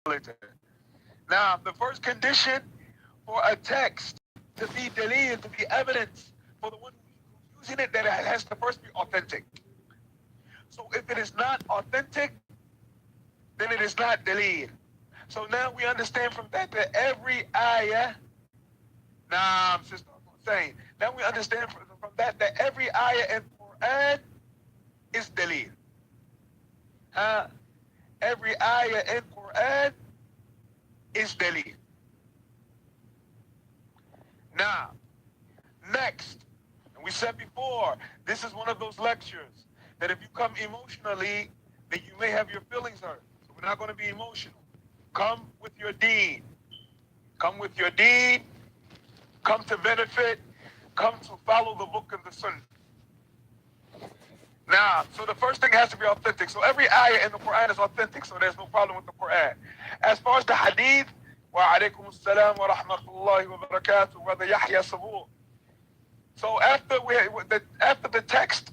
Now, the first condition for a text to be dalil, to be evidence for the one who's using it, that it has to first be authentic. So if it is not authentic, then it is not dalil. So now we understand from that that every ayah, sister, I'm saying, now we understand from that that every ayah in Quran is dalil. Huh? Every ayah in Quran is dalil. Now, next, and we said before, this is one of those lectures that if you come emotionally, then you may have your feelings hurt. So we're not going to be emotional. Come with your deen. Come with your deen. Come to benefit. Come to follow the book and the sunnah. Now, so the first thing has to be authentic. So every ayah in the Quran is authentic, so there's no problem with the Quran. As far as the hadith, wa alaykum assalam wa rahmatullahi wa barakatuh, brother Yahya Sabur. So after the text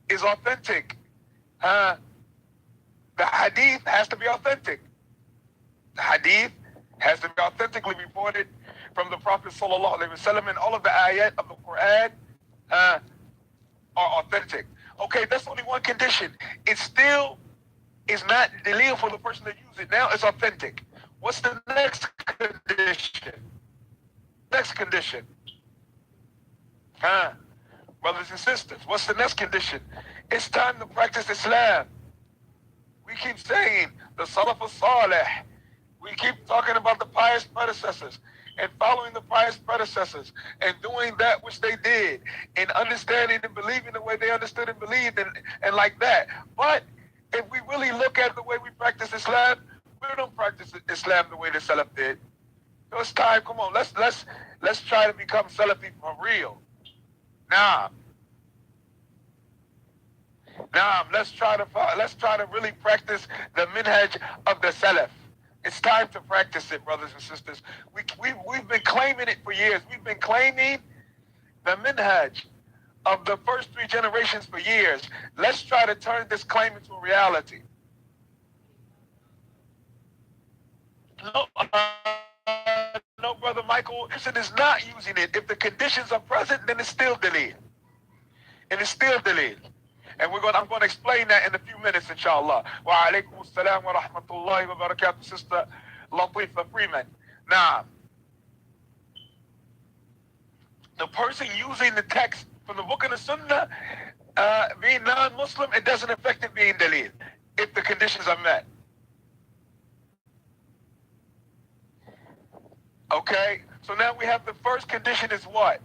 is authentic, the hadith has to be authentic. The hadith has to be authentically reported from the Prophet sallallahu alaihi wasallam, and all of the ayat of the Quran are authentic. Okay, that's only one condition. It still is not dalil for the person to use it. Now it's authentic. What's the next condition? Next condition. Brothers and sisters, what's the next condition? It's time to practice Islam. We keep saying the Salaf al-Salih. We keep talking about the pious predecessors and following the pious predecessors and doing that which they did and understanding and believing the way they understood and believed and like that. But if we really look at the way we practice Islam, we don't practice Islam the way the Salaf did. So it's time, come on, let's try to become Salafi for real. Now, let's try to really practice the minhaj of the Salaf. It's time to practice it, brothers and sisters. We've been claiming it for years. We've been claiming the minhaj of the first three generations for years. Let's try to turn this claim into a reality. No, Brother Michael, it is not using it. If the conditions are present, then it's still dalil. And it's still dalil. And I'm going to explain that in a few minutes, inshallah. Wa alaykum assalam wa rahmatullahi wa barakatuh, Sister Latifa Freeman. Now, the person using the text from the book and the sunnah, being non-Muslim, it doesn't affect it being dalil, if the conditions are met. Okay? So now we have the first condition is what?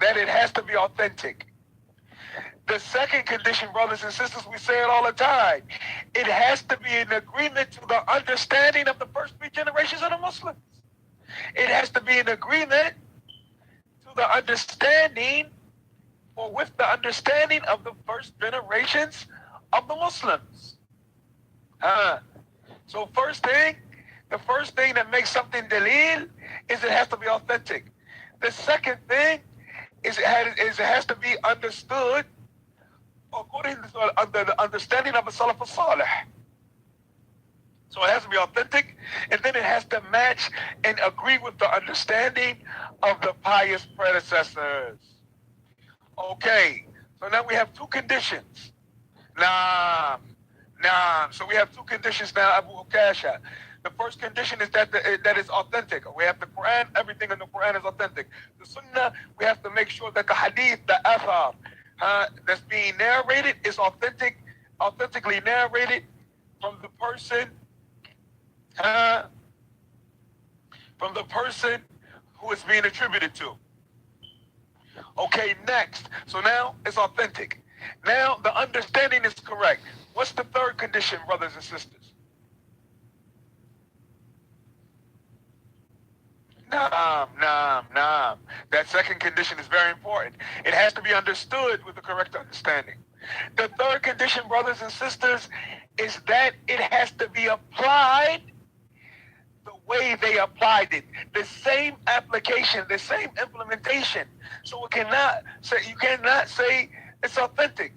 That it has to be authentic. The second condition, brothers and sisters, we say it all the time. It has to be in agreement to the understanding of the first three generations of the Muslims. It has to be in agreement to the understanding, or with the understanding of the first generations of the Muslims. So the first thing that makes something dalil is it has to be authentic. The second thing is it has to be understood according to the understanding of the Salaf al-Salih. So it has to be authentic, and then it has to match and agree with the understanding of the pious predecessors. Okay, so now we have two conditions. So we have two conditions now, Abu Ukasha. The first condition is that that is authentic. We have the Quran, everything in the Quran is authentic. The Sunnah, we have to make sure that the hadith, the athar, that's being narrated is authentically narrated from the person who it's being attributed to. Okay, next. So now it's authentic. Now the understanding is correct. What's the third condition, brothers and sisters? That second condition is very important. It has to be understood with the correct understanding. The third condition, brothers and sisters, is that it has to be applied the way they applied it. The same application, the same implementation. So you cannot say it's authentic,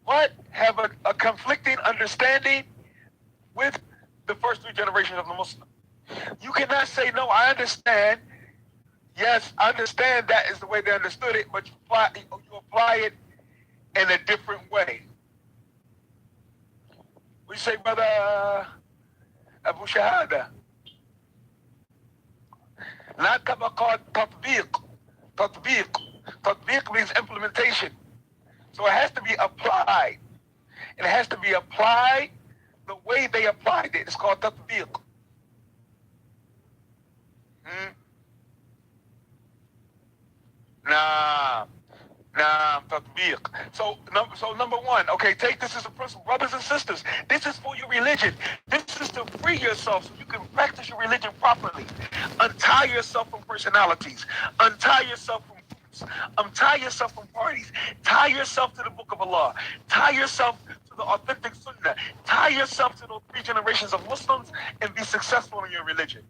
but have a conflicting understanding with the first three generations of the Muslim. You cannot say, no, I understand. Yes, I understand that is the way they understood it, but you apply it in a different way. We say, brother Abu Shahada, لا تبقى تطبيق. Tatbiq means implementation. So it has to be applied. It has to be applied the way they applied it. It's called tatbiq. Nah, tatbiq. So number one, okay, take this as a principle. Brothers and sisters, this is for your religion. This is to free yourself so you can practice your religion properly. Untie yourself from personalities. Untie yourself from groups. Untie yourself from parties. Tie yourself to the book of Allah. Tie yourself to the authentic sunnah. Tie yourself to those three generations of Muslims and be successful in your religion.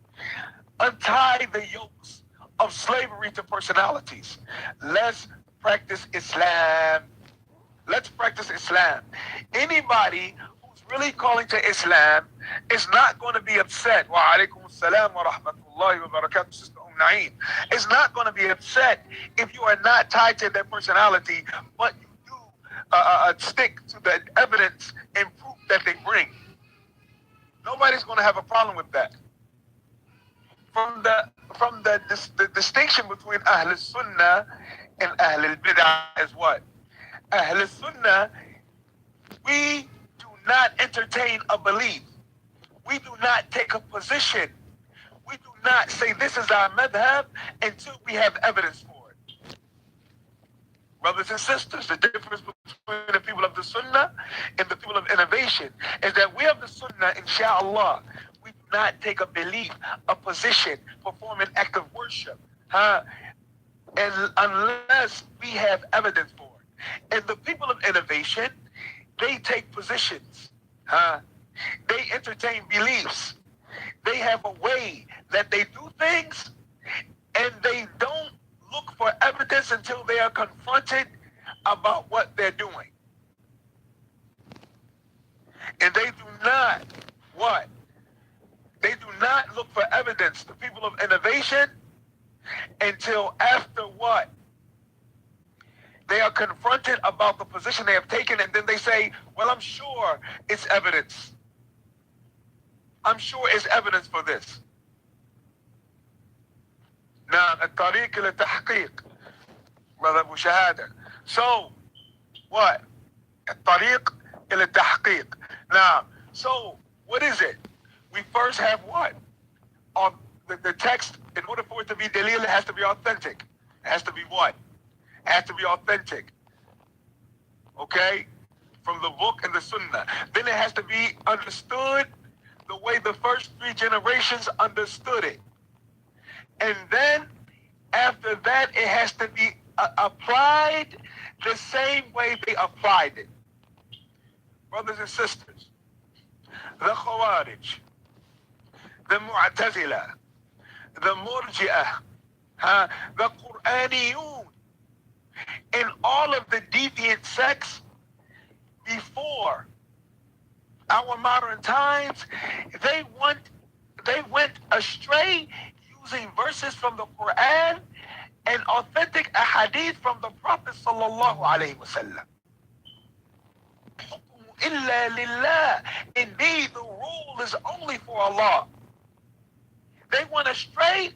Untie the yokes of slavery to personalities. Let's practice Islam. Let's practice Islam. Anybody who's really calling to Islam is not going to be upset. Wa alaikum assalam wa rahmatullahi wa barakatuh, Sister Naeem. Is not going to be upset if you are not tied to their personality, but you do stick to the evidence and proof that they bring. Nobody's going to have a problem with that. From the distinction between Ahl Sunnah and Ahl Bid'ah is what? Ahl Sunnah, we do not entertain a belief. We do not take a position. We do not say this is our madhab until we have evidence for it. Brothers and sisters, the difference between the people of the Sunnah and the people of innovation is that we of the Sunnah, inshallah, we do not take a belief, a position, perform an act of worship, and unless we have evidence for it. And the people of innovation, they take positions, they entertain beliefs. They have a way that they do things, and they don't look for evidence until they are confronted about what they're doing. And they do not, what? They do not look for evidence, the people of innovation, until after what? They are confronted about the position they have taken, and then they say, well, I'm sure it's evidence. I'm sure it's evidence for this. Now, الطريق إلى التحقيق, Brother Abu Shahada. So, what? الطريق إلى التحقيق. Now, so, what is it? We first have what? On the text, in order for it to be dalil, it has to be authentic. It has to be what? It has to be authentic. Okay? From the book and the sunnah. Then it has to be understood the way the first three generations understood it. And then, after that, it has to be applied the same way they applied it. Brothers and sisters, the Khawarij, the Mu'tazila, the Murji'ah, the Qur'aniyun, and all of the deviant sects before our modern times, they went astray using verses from the Quran and authentic ahadith from the Prophet sallallahu alaihi wasallam. Illa lillah. Indeed, the rule is only for Allah. They went astray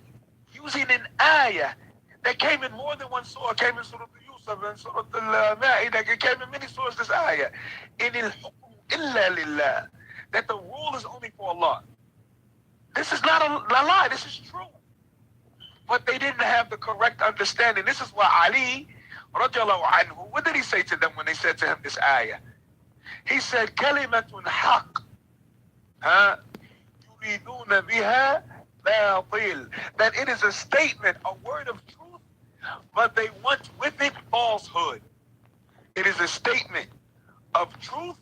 using an ayah that came in more than one surah. It came in Surah Yusuf and Surah Al-Ma'idah. It came in many surahs, this ayah. In al-hukm illa lillah. That the rule is only for Allah. This is not a lie. This is true. But they didn't have the correct understanding. This is why Ali, radiallahu anhu, what did he say to them when they said to him this ayah? He said, Kalimatun haq. Yuriduna biha batil. That it is a statement, a word of truth, but they want with it falsehood. It is a statement of truth,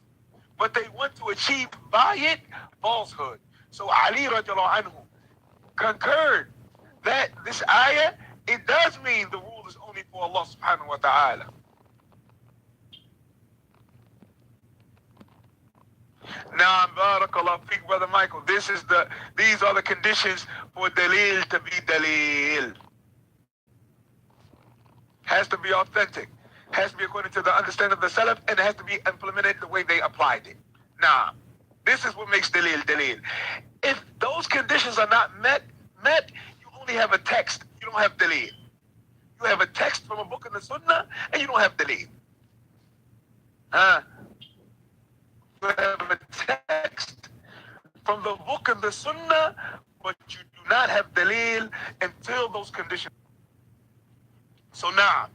but they want to achieve by it falsehood. So Ali radiallahu anhu concurred that this ayah, it does mean the rule is only for Allah subhanahu wa ta'ala. Now, barakallah fiqh, Brother Michael. These are the conditions for dalil to be dalil. Has to be authentic. Has to be according to the understanding of the Salaf, and it has to be implemented the way they applied it. Now, this is what makes dalil dalil. If those conditions are not met, you only have a text. You don't have dalil. You have a text from a book in the Sunnah, and you don't have dalil. Huh? You have a text from the book and the Sunnah, but you do not have dalil until those conditions. So now,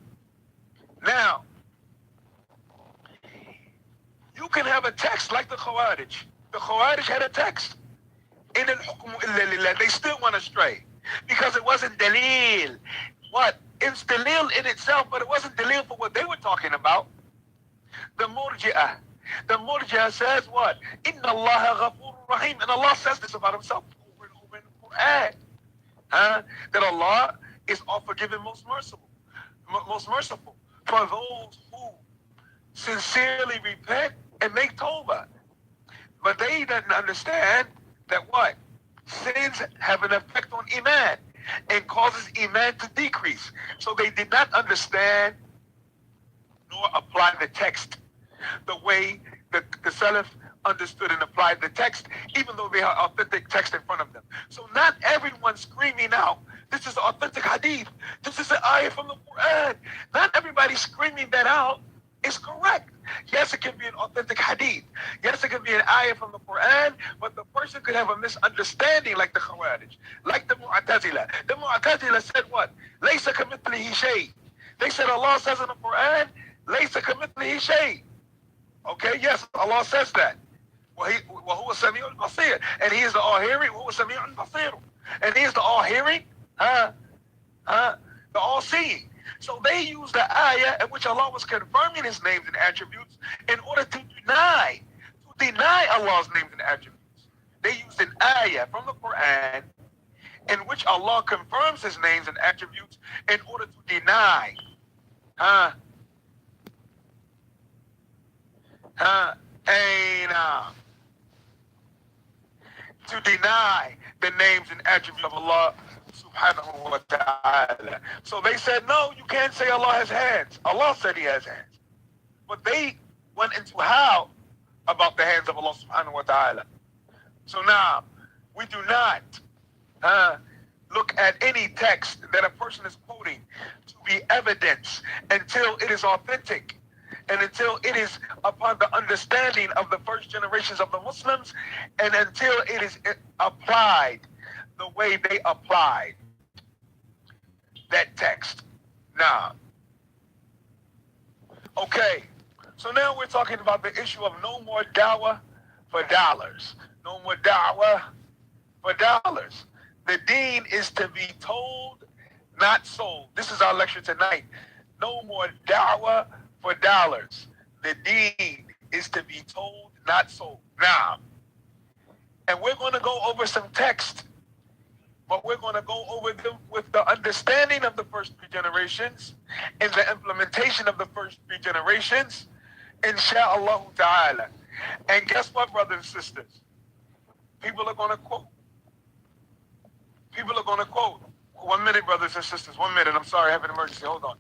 you can have a text like the Khawarij. The Khawarij had a text. In al-hukmu illa lillah. They still went astray because it wasn't dalil. What? It's dalil in itself, but it wasn't dalil for what they were talking about. The Murji'ah says what? Inna Allah ghafurur rahim. And Allah says this about himself over and over in the Quran. That Allah is all forgiving, most merciful. For those who sincerely repent and make tawbah. But they didn't understand that what? Sins have an effect on iman and causes iman to decrease. So they did not understand nor apply the text the way the Salaf understood and applied the text, even though they have authentic text in front of them. So not everyone screaming out, this is authentic hadith, this is an ayah from the Quran. Not everybody screaming that out is correct. Yes, it can be an authentic hadith. Yes, it can be an ayah from the Quran, but the person could have a misunderstanding like the Khawarij, like the Mu'tazila. The Mu'tazila said what? Laysa kamithlihi shay. They said Allah says in the Quran, Laysa kamithlihi shay. Okay, yes, Allah says that. وَهُوَ السَّمِيعُ الْبَصِيرُ. And He is the all-hearing. وَهُوَ السَّمِيعُ الْبَصِيرُ. And He is the all-hearing, the all-seeing. So they used the ayah in which Allah was confirming His names and attributes in order to deny Allah's names and attributes. They used an ayah from the Quran in which Allah confirms His names and attributes in order to deny, to deny the names and attributes of Allah subhanahu wa ta'ala. So they said, no, you can't say Allah has hands. Allah said He has hands. But they went into how about the hands of Allah subhanahu wa ta'ala. So now, we do not look at any text that a person is quoting to be evidence until it is authentic and until it is upon the understanding of the first generations of the Muslims and until it is applied the way they applied that text. Now, okay, so now we're talking about the issue of no more dawah for dollars. No more dawah for dollars. The deen is to be told, not sold. This is our lecture tonight. No more da'wah for dollars. The deen is to be told, not sold. Now, and we're going to go over some text, but we're going to go over them with the understanding of the first three generations and the implementation of the first three generations, insha'Allah ta'ala. And guess what, brothers and sisters? People are going to quote. People are going to quote. 1 minute, brothers and sisters. 1 minute. I'm sorry, I have an emergency. Hold on.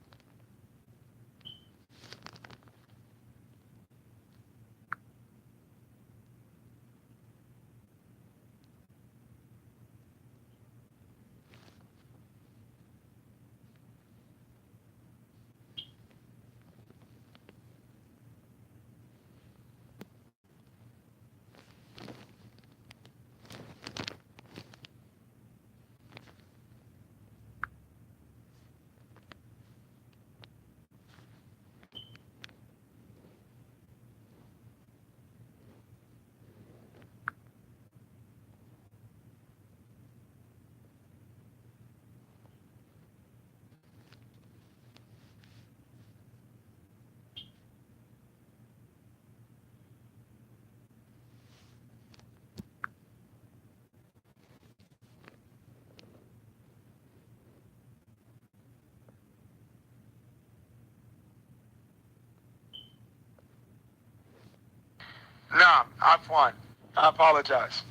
Naam, Afwan. I apologize.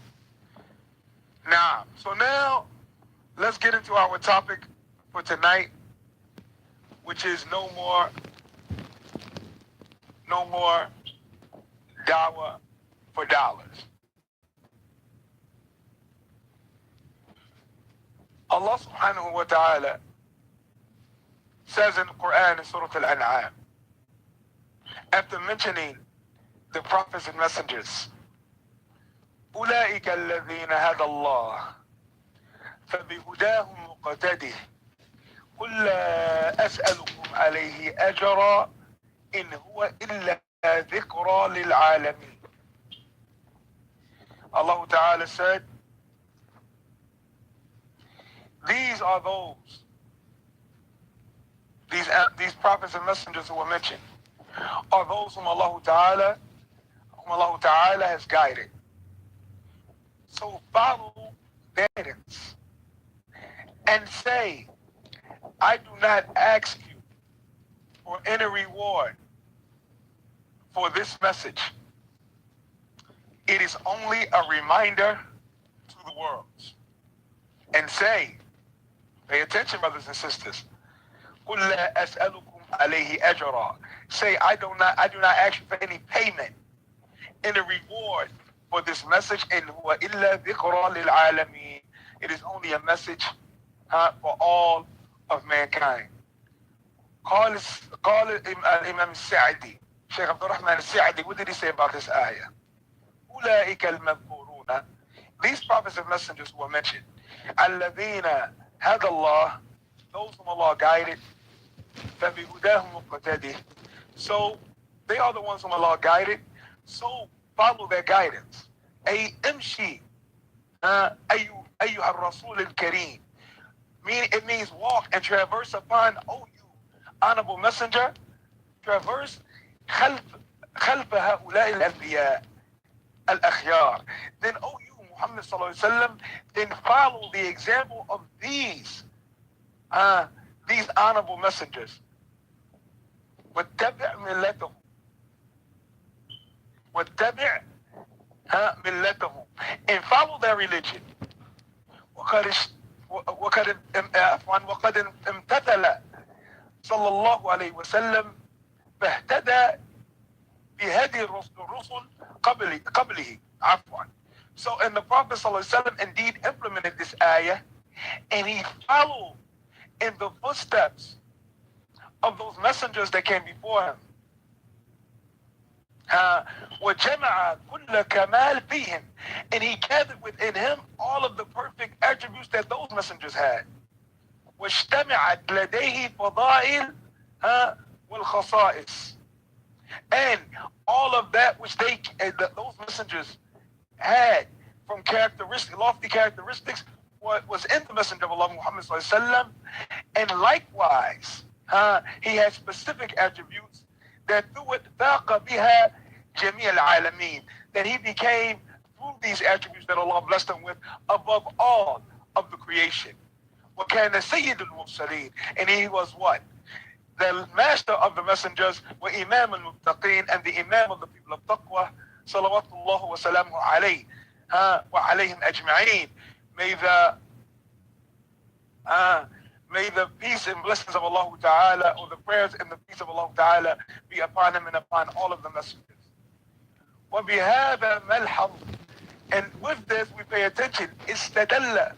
Naam. So now, let's get into our topic for tonight, which is no more dawah for dollars. Allah subhanahu wa ta'ala says in the Quran in Surah Al-An'am, after mentioning the prophets and messengers, أولئك الذين هدى الله فبهداه مقتده قل لا أسألكم عليه أجرا إن هو إلا ذكرى للعالمين. Allah Ta'ala said, these are these prophets and messengers who were mentioned, are those whom Allah Ta'ala has guided. So follow their guidance and say, I do not ask you for any reward for this message. It is only a reminder to the worlds. And say, pay attention, brothers and sisters. قُلْ لَا أَسْأَلُكُمْ عَلَيْهِ أَجْرًا. Say, I do not ask you for any payment, any reward for this message. إِنْ هُوَ إِلَّا ذِكْرًا لِلْعَالَمِينَ. It is only a message for all of mankind. قال الإمام السعدي, Sheikh Abdul Rahman al-Sa'di, what did he say about this ayah? أولئك المذكورون, these prophets and messengers who were mentioned, الذين هدى الله, those whom Allah guided, فبهداه مقتده, so they are the ones whom Allah guided, so follow their guidance. أي امشي أيها الرسول الكريم, it means walk and traverse upon, oh you honorable messenger, traverse خلف هؤلاء الأنبياء الأخيار. Then, oh you Muhammad sallallahu alaihi wasallam, then follow the example of these honorable messengers. واتبع ملتهم, واتبع ملتهم, and follow their religion. وقد امتثل صلى الله عليه وسلم فاهتدى بهدي الرسل قبله. عفوا. So, and the Prophet ﷺ indeed implemented this ayah, and he followed in the footsteps of those messengers that came before him. وَجَمَعَ كُلَّ كَمَالٍ فِيهِمْ, and he gathered within him all of the perfect attributes that those messengers had. وَاجْتَمَعَتْ لَدَيْهِ فَضَائِلْ وَالْخَصَائِص, and all of that which those messengers had from lofty characteristics, was in the messenger of Allah Muhammad sallallahu alaihi wasallam. And likewise, he had specific attributes that through it فَاقَ بِهَا جَمِيعَ الْعَالَمِينَ, that he became, through these attributes that Allah blessed him with, above all of the creation. وَكَانَ سَيِّدُ الْمُرْسَلِينَ, and he was what? The master of the messengers, وَإِمَامُ الْمُتَّقِينَ, and the imam of the people of taqwa, salawatullah wa salamu alayhi wa alayhim ajma'een. May the peace and blessings of Allah Ta'ala, or the prayers and the peace of Allah Ta'ala, be upon him and upon all of the messengers. وَبِهَذَا مَلْحَظ, and with this we pay attention, استدل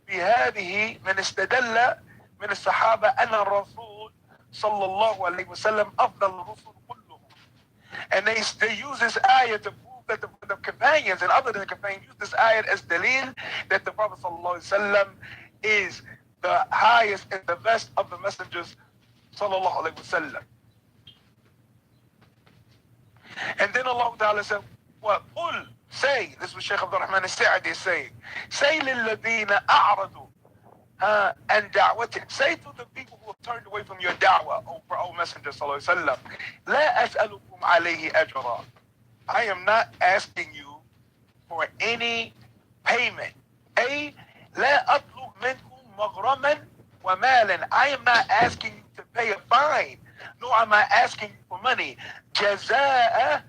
بهذه من استدل من الصحابة أن الرسول صلى الله عليه وسلم أفضل الرسل كلهم. And they use this ayah to prove that the companions and other than the companions use this ayah as dalil that the Prophet sallallahu alaihi wasallam is the highest and the best of the messengers sallallahu alaihi wasallam. And then Allah Ta'ala said, "What? Qul, say." This was Sheikh Abdul Rahman al-Sa'di saying, "Say للذين أعرضوا عن دعوتك." Say to the people who have turned away from your da'wah, O Messenger sallallahu alaihi wasallam, لا أسألكم عليه أجرا. I am not asking you for any payment. لا أطلب منكم مغرما ومالا. I am not asking you to pay a fine, nor am I asking you for money. جزاء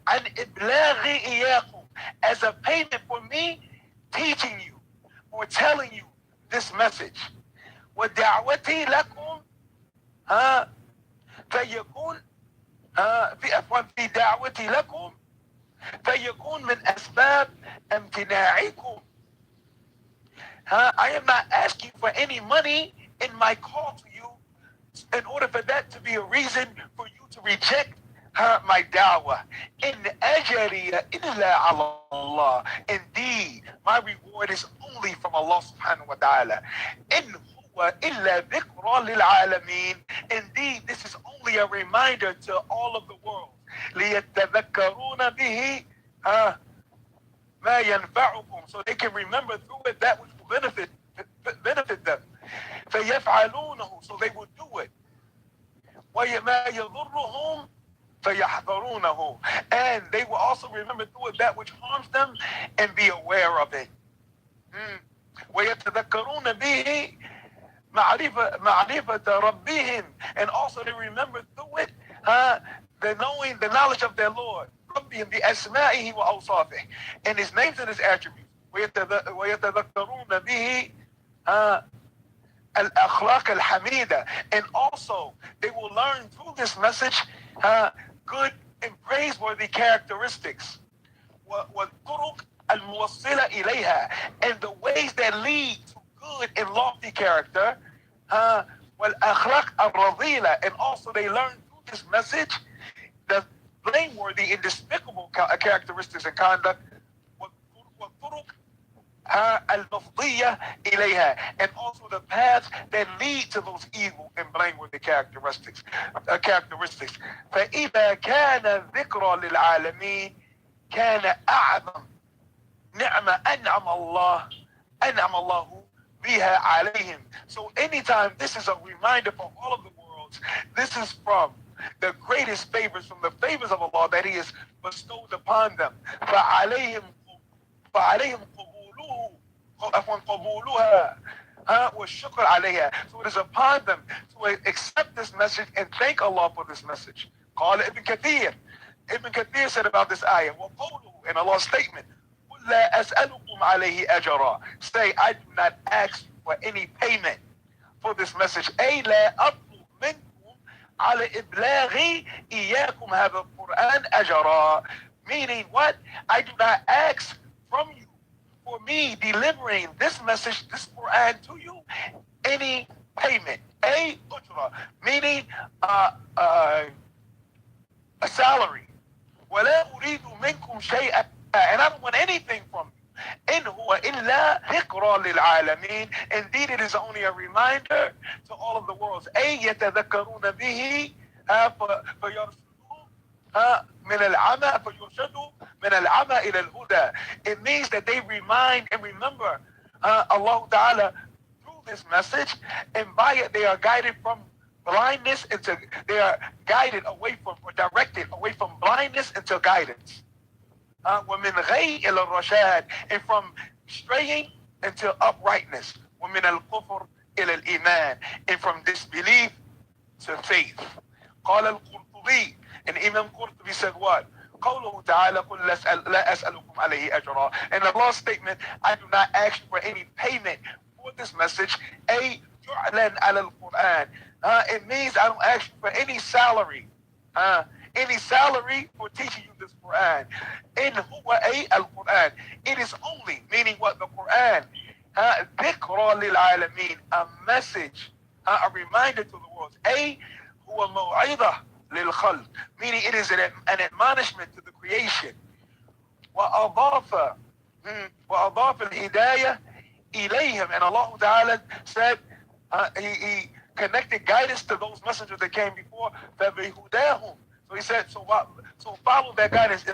عن إبلاغي إياكم, as a payment for me teaching you, for telling you this message. ودعوتي لكم ها فيكون في دعوتي لكم فيكون من أسباب امتناعكم. I am not asking for any money in my call to you in order for that to be a reason for you to reject my da'wah. In ajriya illa ala Allah. Indeed, my reward is only from Allah subhanahu wa ta'ala. In huwa illa dhikra lil alameen. Indeed, this is only a reminder to all of the world. لِيَتَّذَكَّرُونَ بِهِ مَا يَنْفَعُكُمْ. So they can remember through it that which will benefit them. فَيَفْعَلُونَهُ. So they will do it. وَمَا يَضُرُّهُمْ فَيَحْذَرُونَهُ. And they will also remember through it that which harms them and be aware of it. وَيَتَذَكَّرُونَ بِهِ مَعْرِفَةَ رَبِّهِمْ. And also they remember through it the knowledge of their Lord. رَبِّهِمْ بِأَسْمَائِهِ وَأَوْصَافِهِ. And his names and his attributes. وَيَتَذَكَّرُونَ بِهِ al-akhlaq al-hamida. And also they will learn through this message good and praiseworthy characteristics. وَالطُّرُقْ الْمُوَصِّلَ إِلَيْهَا. And the ways that lead to good and lofty character. وَالْأَخْلَاقْ الرَّضِيلَةِ. And also they learn through this message the blameworthy and despicable characteristics and conduct. وَالطُّرُقْ al-mufdiyya ilayha. And also the paths that lead to those evil and blameworthy characteristics. فإذا كان ذكرى للعالمين كان أعظم نعمة أنعم الله بها عليهم. So anytime this is a reminder for all of the worlds, this is from the greatest favors, from the favors of Allah that He has bestowed upon them. فعليهم قبولها والشكر عليها. So it is upon them to accept this message and thank Allah for this message. قال Ibn Kathir said about this ayah, وقوله, in Allah's statement, قُلْ لَا أَسْأَلُكُمْ عَلَيْهِ أَجْرًا. Say, I do not ask for any payment for this message. أي لا أطلب منكم على إبلاغي إياكم هذا القرآن أجرا. Meaning what? I do not ask from you for me delivering this message, this Quran to you, any payment. A ujra, meaning a salary. وَلَا أُرِيدُ مِنْكُمْ شَيْئًا. And I don't want anything from you. إِنْ هُوَ إِلَّا ذِكْرًا لِلْعَالَمِينَ. Indeed, it is only a reminder to all of the worlds. أَيْ يَتَذَكَّرُونَ بِهِ فَيَرْشُدُوا من العمى فيرشدوا من العمى إلى الهدى. It means that they remind and remember Allah Ta'ala through this message, and by it they are guided from blindness into, they are guided away from, or directed away from blindness into guidance. وَمِنْ غَيْ إِلَى الرَّشَادِ. And from straying into uprightness. وَمِنَ الْكُفْرِ إِلَى الْإِيمَانِ. And from disbelief to faith. قال القرطبي. And Imam Qurtubi said what? قوله تعالى قل لا أسألكم عليه أجرا. And Allah's statement, I do not ask you for any payment for this message. أي جعلا على القرآن. It means I don't ask you for any salary. Any salary for teaching you this Quran. إن هو أي القرآن. It is only, meaning what? The Quran. ذكرى للعالمين. A message, a reminder to the world. أي هو موعظة للخلق, meaning it is an admonishment to the creation. وأضاف الهداية إليهم. And Allah Ta'ala said he connected guidance to those messengers that came before. فبهداهم. So he said, so follow their guidance.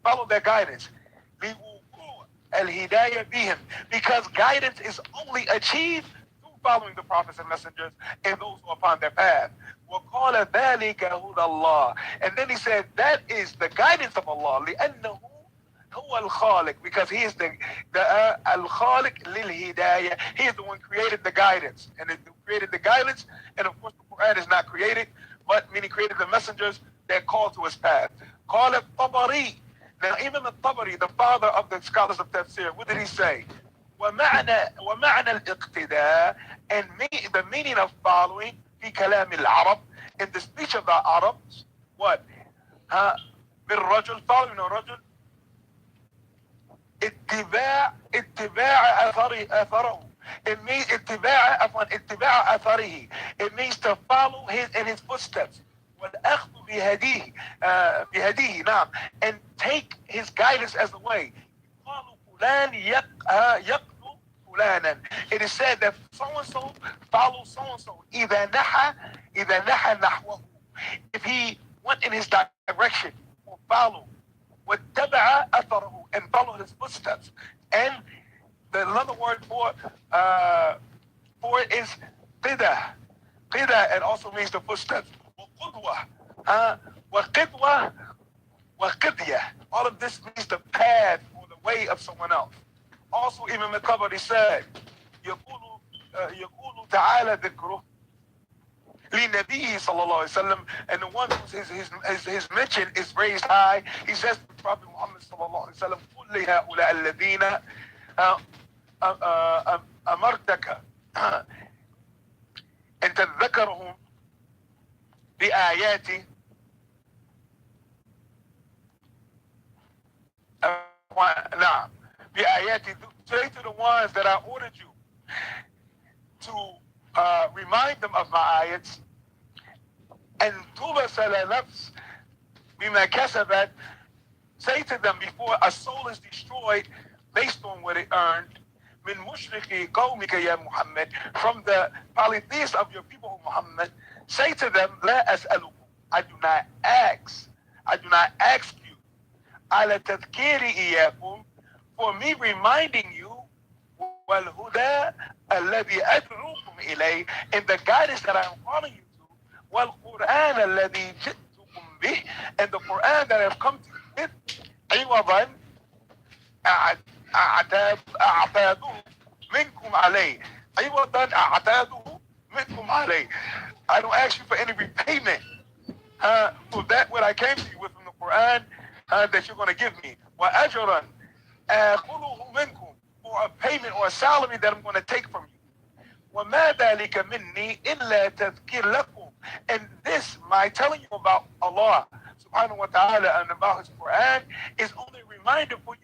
Follow their guidance. لوقوع الهداية بهم. Because guidance is only achieved through following the prophets and messengers and those who are upon their path. وَقَالَ ذَلِكَ هُدَى اللَّهِ. And then he said, that is the guidance of Allah. لِأَنَّهُ هُوَ الْخَالِقِ. Because he is the al-Khaliq lil-Hidayah. He is the one who created the guidance. And it created the guidance. And of course the Quran is not created, but meaning created the messengers that call to his path. قال الطبري. Now Imam al-Tabari, the father of the scholars of tafsir, what did he say? ومعنى الاقتداء, and the meaning of following في كلام العرب, in the speech of the Arabs, what? بالرجل, following a رجل, اتباع اثره. It means اتباع اثره. It means to follow in his footsteps. والأخذ بهديه نعم, and take his guidance as the way. قالوا فلان يقتل فلانا. It is said that so and so follows so and so. إذا نحى نحوه. If he went in his direction, or follow. واتبع أثره, and follow his footsteps. And the another word for it is qida. Qida, it also means the footsteps. وقدوة وقدية. All of this means the path or the way of someone else. Also, Imam al-Tabari said, يقول تعالى ذكره لنبيه صلى الله عليه وسلم, and the one whose his mention is raised high, he says to Prophet Muhammad صلى الله عليه وسلم, قل لهؤلاء الذين أمرتك أن تذكرهم بآياتي. نعم بآياتي. Say to the ones that I ordered you to remind them of my ayats, and تبصر نفس بما كسبت. Say to them before a soul is destroyed based on what it earned. من مشرق قومك يا محمد, from the polytheists of your people, Muhammad. Say to them, لا أسألكم, I do not ask you, على تذكيري إياكم, for me reminding you, والهدى الذي أدعوكم إليه, in the guidance that I am calling you to, والقرآن الذي جئتكم به, and the Quran that I have come to you with, عوضا أعتاده منكم عليه. عوضا أعتاده منكم عليه. I don't ask you for any repayment for that what I came to you with from the Quran that you're going to give me. وأجرا آخذه منكم, for a payment or a salary that I'm going to take from you. وما ذلك مني إلا تذكير لكم, and this, my telling you about Allah subhanahu wa ta'ala and about his Quran, is only a reminder for you.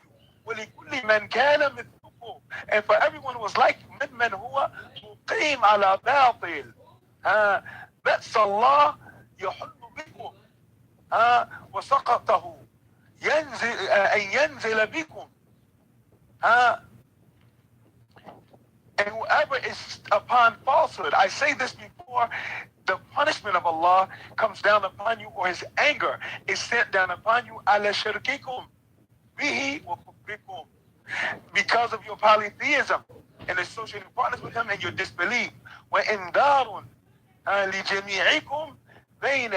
ولكل من كان مثلكم, and for everyone who was like you, ممن هو مقيم على باطل, بأس الله يحل بكم, وسقطه ينزل أن ينزل بكم, and whoever is upon falsehood. I say this before, the punishment of Allah comes down upon you, or his anger is sent down upon you, على شرككم به وكفركم, because of your polytheism and associating partners with him and your disbelief. وإنذار لجميعكم بين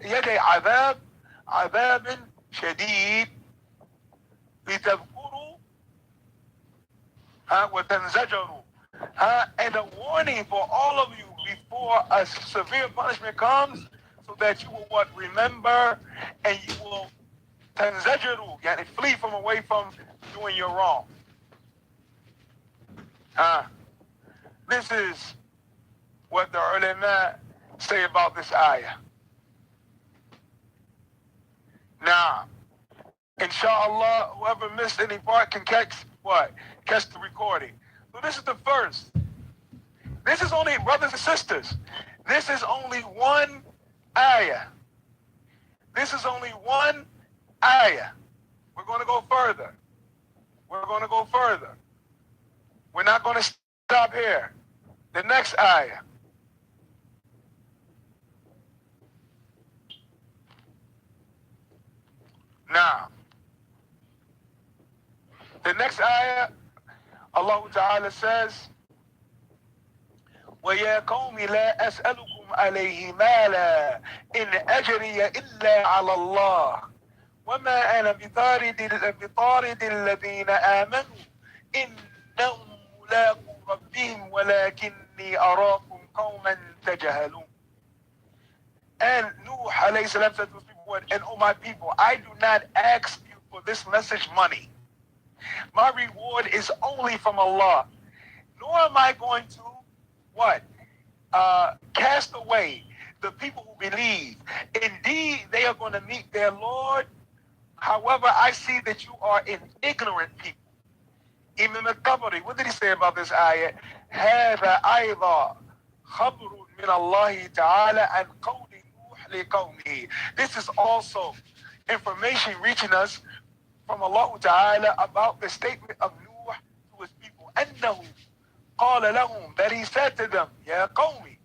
يدي عذاب شديد لتذكروا وتنزجروا, and a warning for all of you before a severe punishment comes, so that you will what? Remember, and you will tanzajiru, yani flee from away from doing your wrong. This is what the ulama say about this ayah. Now, inshallah, whoever missed any part can catch what? Catch the recording. So this is the first. This is only, brothers and sisters, this is only one ayah. This is only one ayah. We're going to go further. We're going to go further. We're not going to stop here. The next ayah. Now, the next ayah, Allah Ta'ala says, وَيَا قَوْمِ لَا أَسْأَلُكُمْ عَلَيْهِ مَالًا إِنْ أَجْرِيَ إِلَّا عَلَى اللَّهِ وَمَا أَنَا بِطَارِدِ الَّذِينَ آمَنُوا إِنَّهُمْ مُلَاقُو رَبِّهِمْ وَلَكِنِّي أَرَاكُمْ قَوْمًا تَجْهَلُونَ. And Nuh alayhi salam said to his people, and oh my people, I do not ask you for this message money. My reward is only from Allah. Nor am I going to what? Cast away the people who believe. Indeed, they are going to meet their Lord. However, I see that you are an ignorant people. Imam al-Tabari, what did he say about this ayah? هذا أيضا خبر من الله تعالى عن قول نوح لقومه. This is also information reaching us from Allah Ta'ala about the statement of Nuh to his people. أنه قال لهم, that he said to them, يا قومي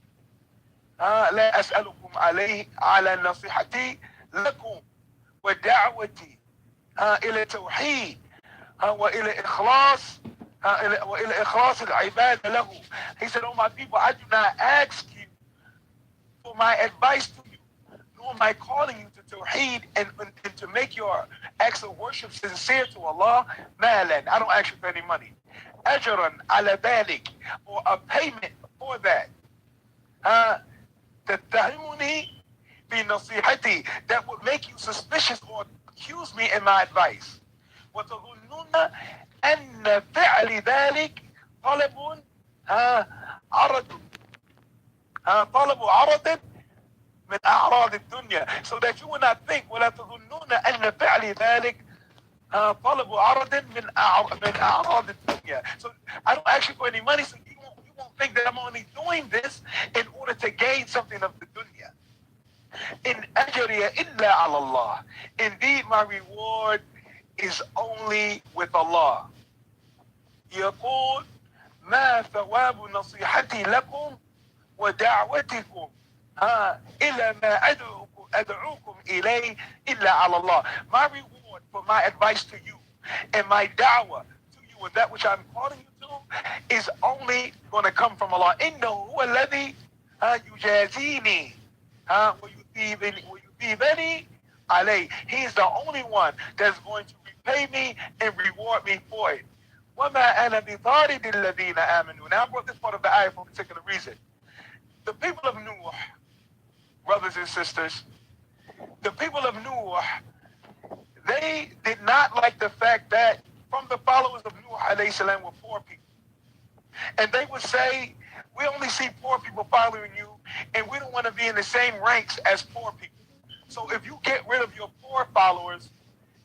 لا أسألكم على نصيحتي لكم ودعوتي إلى توحيد وإلى إخلاص العبادة له. He said, oh my people, I do not ask you for my advice to you, nor am I calling you to Tawheed and to make your acts of worship sincere to Allah. Malan, I don't ask you for any money. Ajran ala dhalik, or a payment for that. تتهمني بنصيحتي, that would make you suspicious or accuse me in my advice. وتظنون أن فعل ذلك طلب عرض من أعراض الدنيا, so that you will not think ولا تظنون أن فعل ذلك طلب عرض من أعراض الدنيا. So I don't ask you for any money, so you won't think that I'm only doing this in order to gain something of the dunya. In ajriya illa ala Allah. Indeed, my reward is only with Allah. يقول ما ثواب نصيحتي لكم ودعوتكم إلى ما أدعوكم إليه إلا على الله. My reward for my advice to you and my da'wah to you and that which I'm calling you to is only going to come from Allah. إنه هو الذي يجازيني ويثيبني عليه. He is the only one that's going to repay me and reward me for it. وما أنا بطارد الذين آمنوا. Now I brought this part of the ayah for a particular reason. The people of Nuh, brothers and sisters, the people of Nuh, they did not like the fact that from the followers of Nuh alayhi salam were poor people. And they would say, we only see poor people following you, and we don't want to be in the same ranks as poor people. So if you get rid of your poor followers,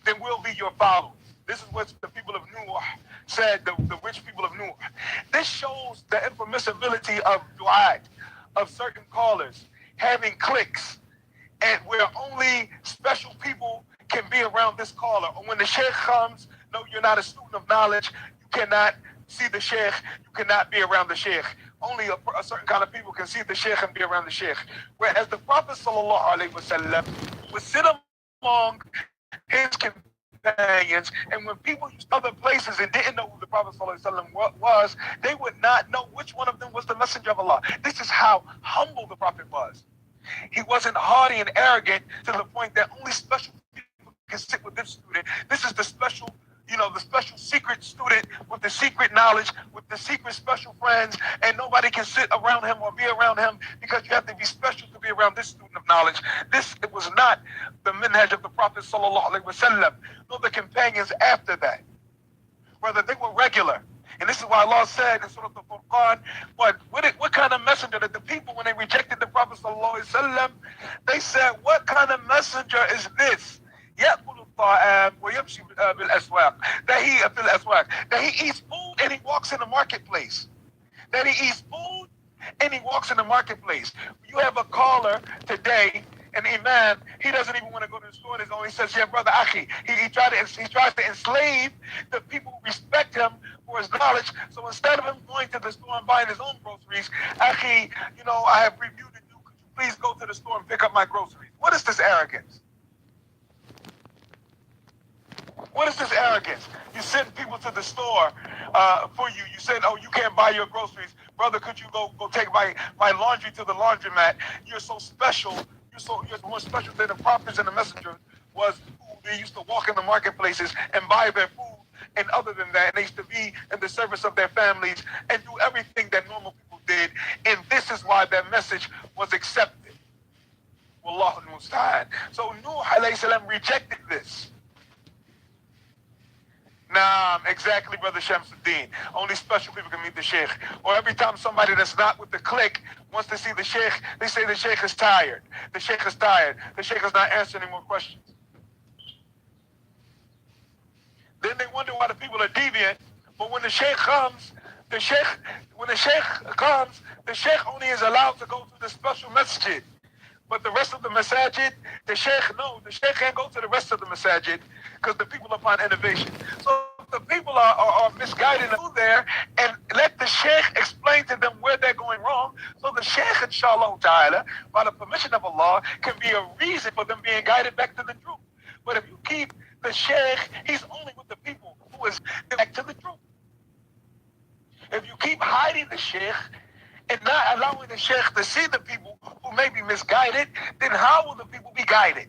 then we'll be your followers. This is what the people of Nuh said, the rich people of Nuh. This shows the impermissibility of du'at, of certain callers, having cliques, and where only special people can be around this caller. Or when the sheikh comes, no, you're not a student of knowledge, you cannot see the sheikh, you cannot be around the sheikh. Only a certain kind of people can see the sheikh and be around the sheikh. Whereas the Prophet ﷺ would sit among his companions, and when people used other places and didn't know who the Prophet ﷺ was, they would not know which one of them was the messenger of Allah. This is how humble the Prophet was. He wasn't haughty and arrogant to the point that only special people can sit with this student. This is the special, the special secret student with the secret knowledge, with the secret special friends, and nobody can sit around him or be around him because you have to be special to be around this student of knowledge. This was not the minhaj of the Prophet ﷺ, nor the companions after that. Rather, they were regular. And this is why Allah said in Surah Al-Furqan, what kind of messenger that the people, when they rejected the Prophet ﷺ, they said, what kind of messenger is this? That he eats food and he walks in the marketplace. That he eats food and he walks in the marketplace. You have a caller today, an imam, he doesn't even want to go to the store on his own. He says, yeah, brother Akhi. He tries to enslave the people who respect him for his knowledge. So instead of him going to the store and buying his own groceries, Akhi, I have review to do. Could you please go to the store and pick up my groceries? What is this arrogance? What is this arrogance? You send people to the store for you. You said, oh, you can't buy your groceries. Brother, could you go take my laundry to the laundromat? You're so special. You're more special than the prophets and the messengers was. They used to walk in the marketplaces and buy their food. And other than that, they used to be in the service of their families and do everything that normal people did. And this is why their message was accepted. Wallahu al-musta'an. So Nuh alayhi salam rejected this. Nah, exactly, Brother Shamsuddin. Only special people can meet the sheikh. Or every time somebody that's not with the clique wants to see the sheikh, they say the sheikh is tired. The sheikh is tired. The sheikh is not answering any more questions. Then they wonder why the people are deviant. But when the sheikh comes, the sheikh only is allowed to go to the special masjid. But the rest of the masajid, the sheikh can't go to the rest of the masajid because the people are upon innovation. So if the people are misguided, go there and let the sheikh explain to them where they're going wrong. So the sheikh, inshallah ta'ala, by the permission of Allah, can be a reason for them being guided back to the truth. But if you keep the sheikh, he's only with the people who is back to the truth. If you keep hiding the sheikh and not allowing the sheikh to see the people who may be misguided, then how will the people be guided?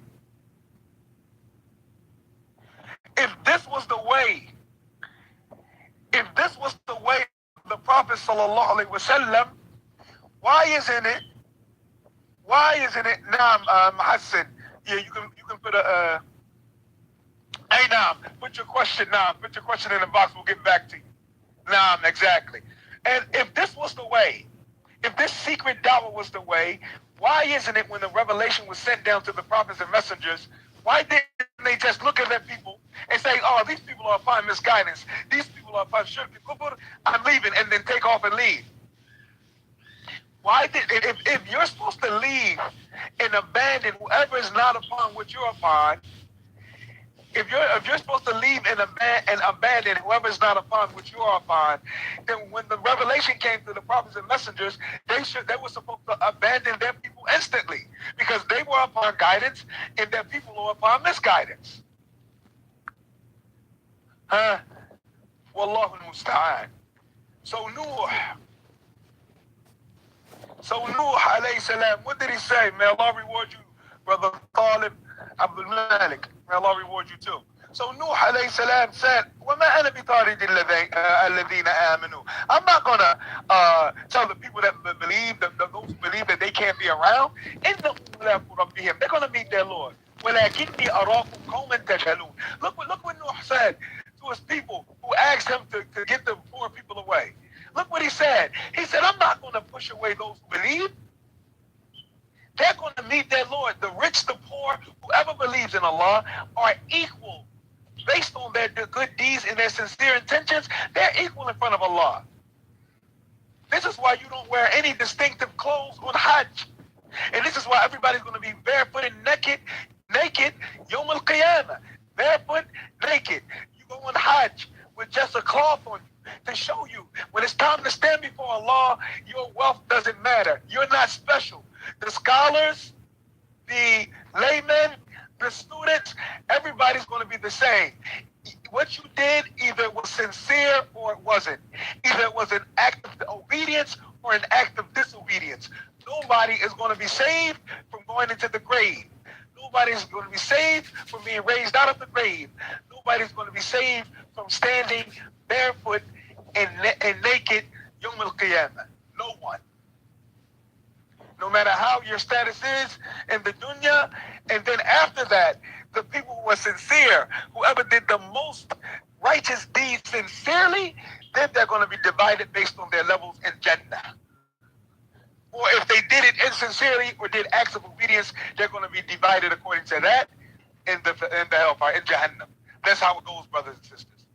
If this was the way of the Prophet sallallahu alaihi wasallam, why isn't it, Naam, Hassan, yeah, you can put a, hey, Naam, put your question in the box, we'll get back to you. Naam, exactly. And if this was the way, if this secret dawah was the way, why isn't it when the revelation was sent down to the prophets and messengers, why didn't they just look at their people and say, oh, these people are upon misguidance, these people are upon shirk, I'm leaving, and then take off and leave? If you're supposed to leave and abandon whoever is not upon what you're upon, if you're supposed to leave and abandon whoever is not upon what you are upon, then when the revelation came to the prophets and messengers, they were supposed to abandon their people instantly because they were upon guidance and their people were upon misguidance. Huh? Wallahu al-musta'an. So Nuh alayhi salam, what did he say? May Allah reward you, Brother Talib Abdul Malik. May Allah reward you too. So Nuh alayhi salam said, وَمَا أَنَا بِطَارِدِ الَّذِينَ آمَنُوا. I'm not going to tell the people that believe, those who believe that they can't be around, إِنَّهُمْ مُلَاقُو رَبِّهِمْ. They're going to meet their Lord. وَلَكِنِّي أَرَاكُمْ قَوْمًا تَجْهَلُونَ. Look what Nuh said to his people who asked him to get the poor people away. Look what he said. He said, I'm not going to push away those who believe. They're going to meet their Lord. The rich, the poor, whoever believes in Allah are equal. Based on their good deeds and their sincere intentions, they're equal in front of Allah. This is why you don't wear any distinctive clothes on Hajj. And this is why everybody's going to be barefoot and naked, Yawm al-Qiyamah. Barefoot, naked. You go on Hajj with just a cloth on you to show you when it's time to stand before Allah, your wealth doesn't matter. You're not special. The scholars, the laymen, the students, everybody's going to be the same. What you did either was sincere or it wasn't. Either it was an act of obedience or an act of disobedience. Nobody is going to be saved from going into the grave. Nobody's going to be saved from being raised out of the grave. Nobody's going to be saved from standing barefoot and naked Yawm al-Qiyamah. No one. No matter how your status is in the dunya, and then after that, the people who are sincere, whoever did the most righteous deeds sincerely, then they're going to be divided based on their levels in Jannah. Or if they did it insincerely or did acts of obedience, they're going to be divided according to that in the hellfire, in Jahannam. That's how it goes, brothers and sisters.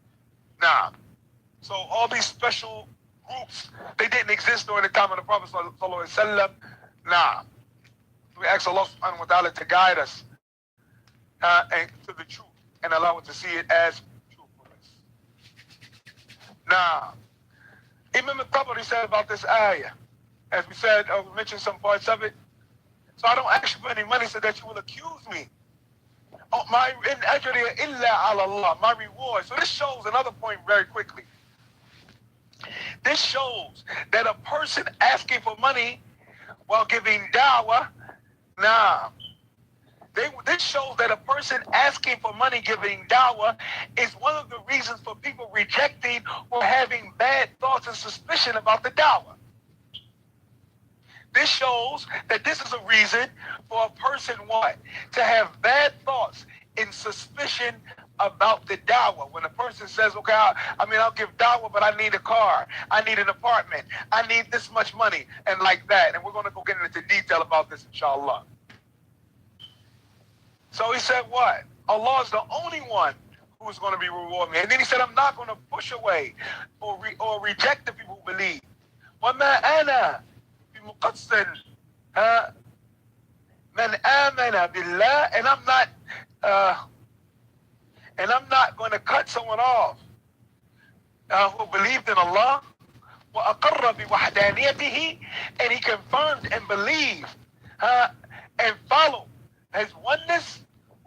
Now, so all these special groups, they didn't exist during the time of the Prophet sallallahu alaihi wasallam. Nah, we ask Allah subhanahu wa ta'ala to guide us and to the truth and allow us to see it as truthfulness. Now, Imam al-Tabari said about this ayah, as we said, we mentioned some parts of it. So I don't ask you for any money so that you will accuse me. Oh, my in ajriya illa ala Allah, my reward. So this shows another point very quickly. This shows that a person asking for money while giving dawah, this shows that a person asking for money giving dawah is one of the reasons for people rejecting or having bad thoughts and suspicion about the dawah. This shows that this is a reason for a person what? To have bad thoughts and suspicion about the dawah. When a person says, okay, I'll give dawah, but I need a car, I need an apartment, I need this much money, and like that. And we're going to go get into detail about this, inshallah. So he said what? Allah is the only one who's going to be rewarding me. And then he said, I'm not going to push away or reject the people who believe. وَمَا أَنَا بِمُقَصِّرٍ مَنْ آمَنَ بِاللَّهِ. And I'm not going to cut someone off who believed in Allah. وَأَقَرَّ بِوَحْدَانِيَتِهِ. And he confirmed and believed and followed his oneness.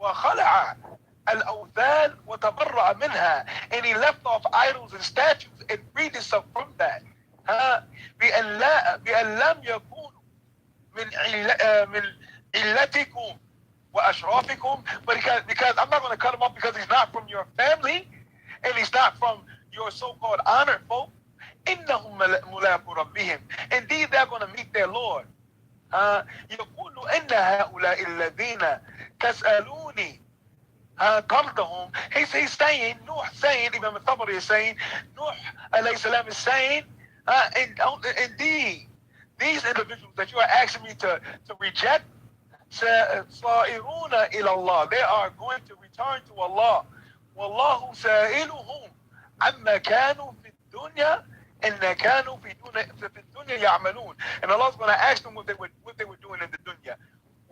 وَخَلَعَ الْأَوْثَانِ وَتَبَرَّأَ مِنْهَا. And he left off idols and statues and freed himself from that. بأن لم يكونوا من علتكم وأشرافكم. But because I'm not going to cut him off because he's not from your family and he's not from your so-called honored folk. إنهم ملاقو ربهم. Indeed, they're going to meet their Lord. يقول إن هؤلاء الذين تسألوني قرضهم. He's saying, Nuh saying, Imam al-Tabari is saying, Nuh alayhi salam is saying, indeed, these individuals that you are asking me to reject, صائرون إلى الله. They are going to return to Allah. والله سائلهم عما كانوا في الدنيا إن كانوا في الدنيا يعملون. And Allah is going to ask them what they were doing in the dunya.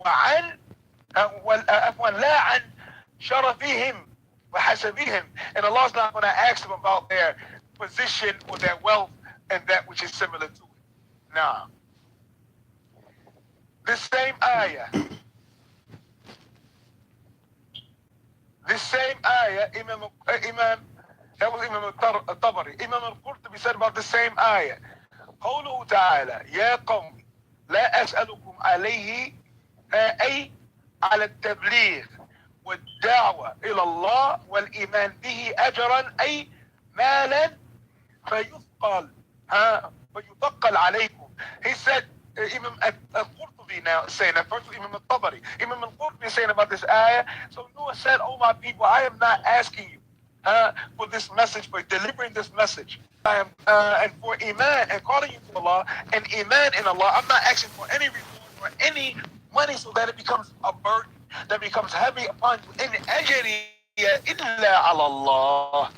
وعن لا عن شرفهم وحسبهم. And Allah is not going to ask them about their position or their wealth and that which is similar to it. Now, this same ayah, that was Imam al-Tabari. Imam al-Qurtubi said about the same ayah, قوله تعالى يا قوم لا أسألكم عليه أي على التبليغ والدعوة إلى الله والإيمان به أجرا أي مالا فيثقل عليكم. He said, Imam al-Qurtubi now saying that, first Imam al-Tabari. Imam al-Qurtubi is saying about this ayah, so Noah said, oh my people, I am not asking you for this message, for delivering this message. I am, and for Iman, and calling you to Allah, and Iman in Allah, I'm not asking for any reward or any money so that it becomes a burden, that becomes heavy upon you. In أجري إلا على الله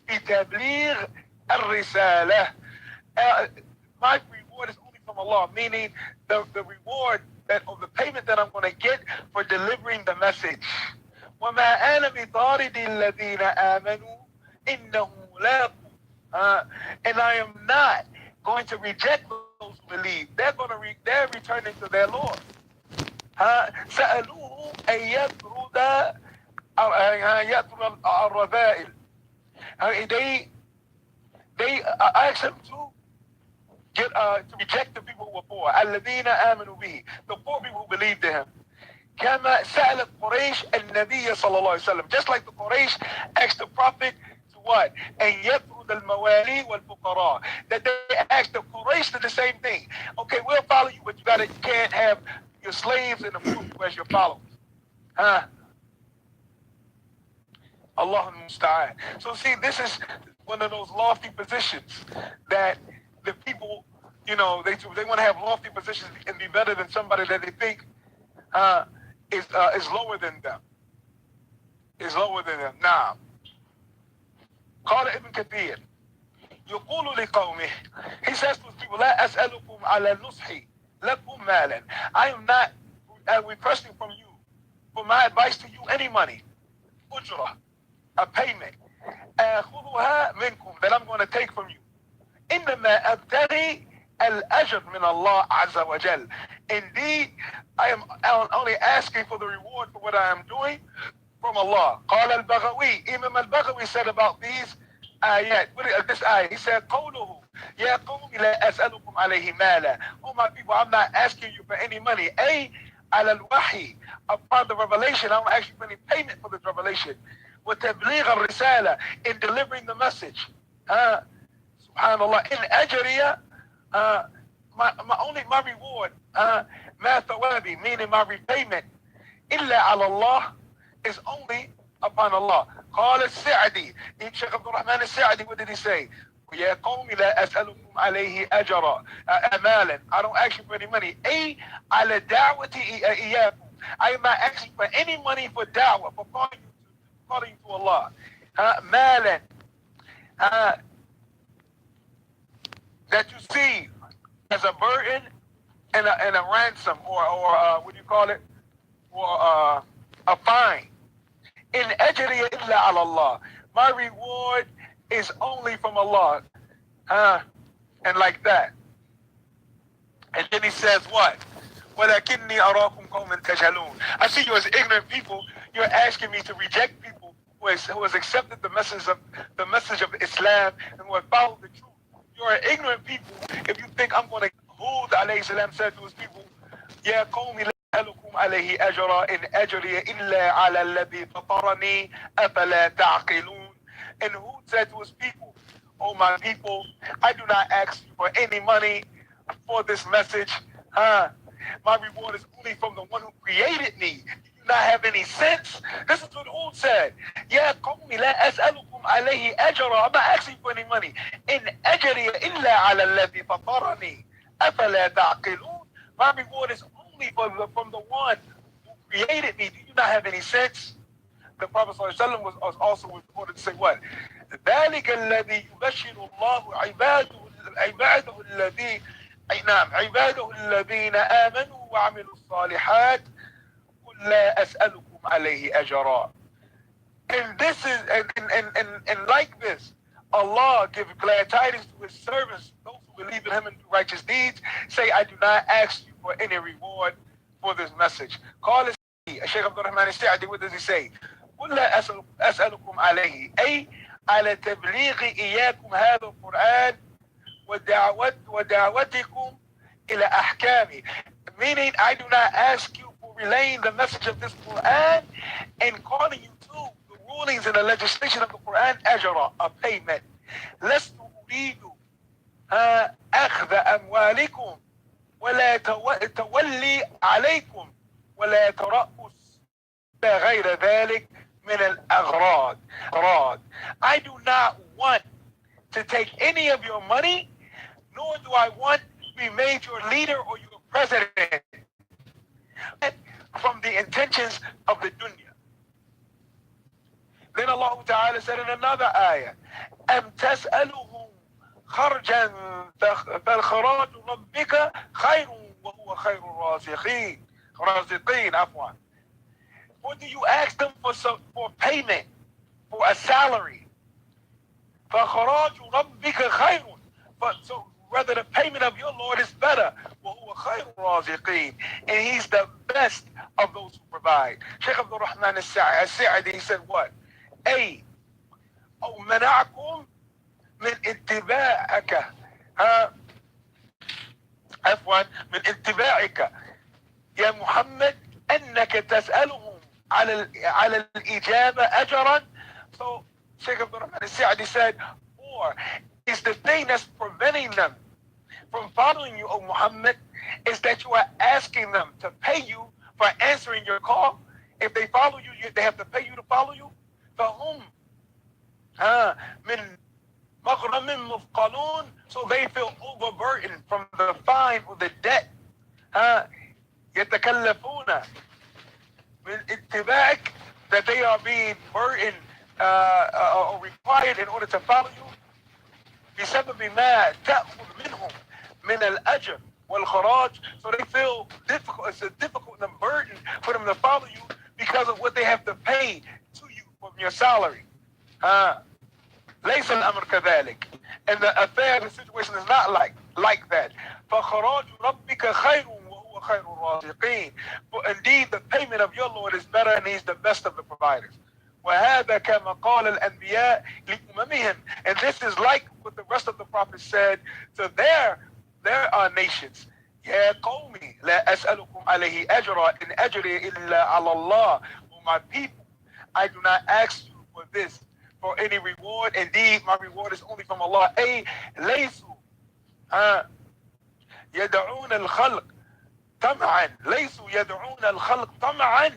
بتبليغ الرسالة. My reward is only from Allah, meaning the reward or the payment that I'm going to get for delivering the message. وما أنا بطارد الذين آمنوا إنهم ملاقو. And I am not going to reject those who believe. They're returning to their Lord. سألوه أن يطرد الرذائل. They asked him to reject the people who were poor. الذين آمنوا به. The poor people who believed in him. كما سألت قريش النبي صلى الله عليه وسلم. Just like the Quraysh asked the Prophet to what? أن يطرد الموالي والفقراء. That they asked the Quraysh to the same thing. Okay, we'll follow you, but you can't have your slaves and the poor people as your followers. Allah al-Musta'an. So see, this is one of those lofty positions that the people, they want to have lofty positions and be better than somebody that they think is lower than them. Is lower than them. Now, قال ابن كثير يقول لقومه. He says to his people, لا أسألكم على النصح لكم مالا. I am not requesting from you for my advice to you any money. أجرة, a payment. أخذها منكم, that I'm going to take from you. إنما أبتغي الأجر من الله عز وجل. Indeed, I am only asking for the reward for what I am doing from Allah. قال البغوي. Imam al-Baghawi said about these ayat, this ayat, he said, قوله يا قوم لا أسألكم عليه مالا. Oh my people, I'm not asking you for any money. أي على الوحي, upon the revelation, I'm asking for any payment for this revelation. وتبليغ الرسالة, in delivering the message. Subhanallah. In أجري, my reward, ما ثوابي, meaning my repayment, إلا على الله, is only upon Allah. قال السعدي, Sheikh Abdul Rahman السعدي, what did he say? يا قوم لا أسألكم عليه أجرا أمالا. I don't ask you for any money. أي على دعوتي إياكم. I am not asking for any money for da'wah, for calling you to Allah. مالا, that you see as a burden and a ransom, or what do you call it? Or a fine. In ajriya illa ala Allah. My reward is only from Allah. And like that. And then he says what? وَلَكِنِّي أَرَاكُمْ قَوْمًا تَجْهَلُونَ. I see you as ignorant people. You're asking me to reject people who has accepted the message of Islam and who have followed the truth. You're an ignorant people if you think I'm going to. Hud alayhi salam said to his people, يَا قَوْمِ لَا أَسْأَلُكُمْ عَلَيْهِ أَجْرًا إِنْ أَجْرِيَ إِلَّا عَلَى الَّذِي فَطَرَنِي أَفَلَا تَعْقِلُونَ. And Hud said to his people, oh my people, I do not ask you for any money for this message. My reward is only from the one who created me. You do not have any sense. This is what Hud said. يَا قَوْمِ لَا أَسْأَلُكُمْ عَلَيْهِ أَجْرًا. I'm not asking for any money. إِنْ أَجْرِيَ إِلَّا عَلَى الَّذِي فَطَرَنِي أَفَلَا تَعْقِلُونَ. My reward is only from the one who created me. Do you not have any sense? The Prophet ﷺ was also reported to say what? ذلك الذي يبشر الله عباده الذين آمنوا وعملوا الصالحات قل لا أسألكم عليه أجرا. And this is and like this, Allah give glad tidings to His servants, those who believe in Him and do righteous deeds. Say, I do not ask you for any reward for this message. Call it. Sheikh Abdul Rahman al-Sa'di, what does he say? قل لا أسألكم عليه أي على تبليغ إياكم هذا القرآن ودعوتكم إلى أحكامه. Meaning, I do not ask you for relaying the message of this Quran and calling you to the rulings and the legislation of the Quran, أجرا, a payment. لست أريد أخذ أموالكم ولا تولي عليكم ولا ترأس غير ذلك من الأغراض. I do not want to take any of your money, nor do I want to be made your leader or your president from the intentions of the dunya. Then Allah Ta'ala said in another ayah, أَمْ تَسْأَلُهُمْ خَرْجًا فَالْخَرَاجُ رَبِّكَ خَيْرٌ وَهُوَ خَيْرُ الرَّازِقِينَ. Or do you ask them for payment, for a salary? فَخَرَاجُ رَبِّكَ خَيْرٌ. So rather the payment of your Lord is better. وَهُوَ خَيْرُ الرَّازِقِينَ. And He's the best of those who provide. Sheikh Abdul Rahman al-Sa'di, he said what? أي أو منعكم من اتباعك عفوا من اتباعك يا محمد أنك تسألهم على الإجابة أجرا. So Sheikh Abdul Rahman al-Sa'di said, or is the thing that's preventing them from following you, O Muhammad, is that you are asking them to pay you for answering your call. If they follow you, they have to pay you to follow you. فهم من مغرم مثقلون. So they feel overburdened from the fine or the debt. يتكلفون من اتباعك, that they are being burdened or required in order to follow you. بسبب ما تأخذ منهم من الأجر والخراج. So they feel difficult. It's a difficult and a burden for them to follow you because of what they have to pay to you from your salary. ليس الأمر كذلك. And the affair, the situation is not like that. فخراج ربك خير وهو خير الرازقين. For indeed the payment of your Lord is better, and He's the best of the providers. وهذا كما قال الأنبياء لأممهم. And this is like what the rest of the prophets said to their nations. يا قومي لا أسألكم عليه أجرا إن أجري إلا على الله. For my people, I do not ask you for this for any reward. Indeed, my reward is only from Allah. أي ليسوا يدعون الخلق طمعا ليسوا يدعون الخلق طمعا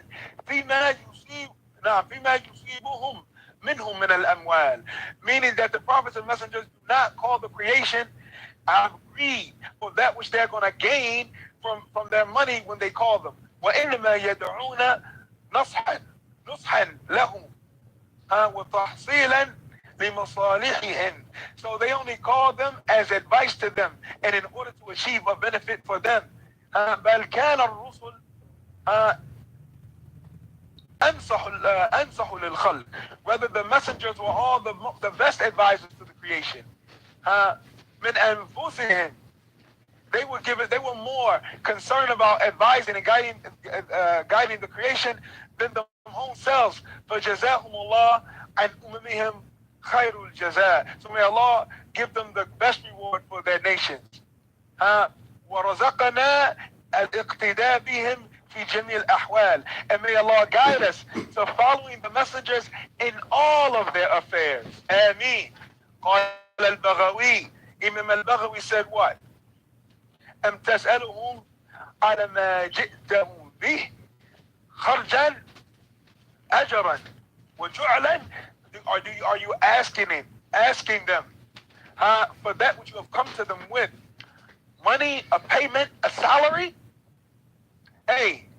فيما يصيب فيما يصيبهم منهم من الأموال. Meaning that the prophets and messengers do not call the creation out of greed for that which they're going to gain from their money when they call them. وإنما يدعون نصحا لهم وتحصيلا لمصالحهم. So they only call them as advice to them and in order to achieve a benefit for them. بل كان الرسل أنصح للخلق. Whether the messengers were all the best advisors to the creation. من أنفسهم. They were more concerned about advising and guiding the creation than their own selves. فجزاهم الله عن أممهم خير الجزاء. So may Allah give them the best reward for their nations. ورزقنا الاقتداء بهم في جميع الأحوال. And may Allah guide us to following the messengers in all of their affairs. آمين. قال البغوي. Imam al-Baghawi said what? أم تسألهم على ما جئتهم به خرجا أجرا وجعلا. Are you asking them for that which you have come to them with? Money, a payment, a salary? Hey,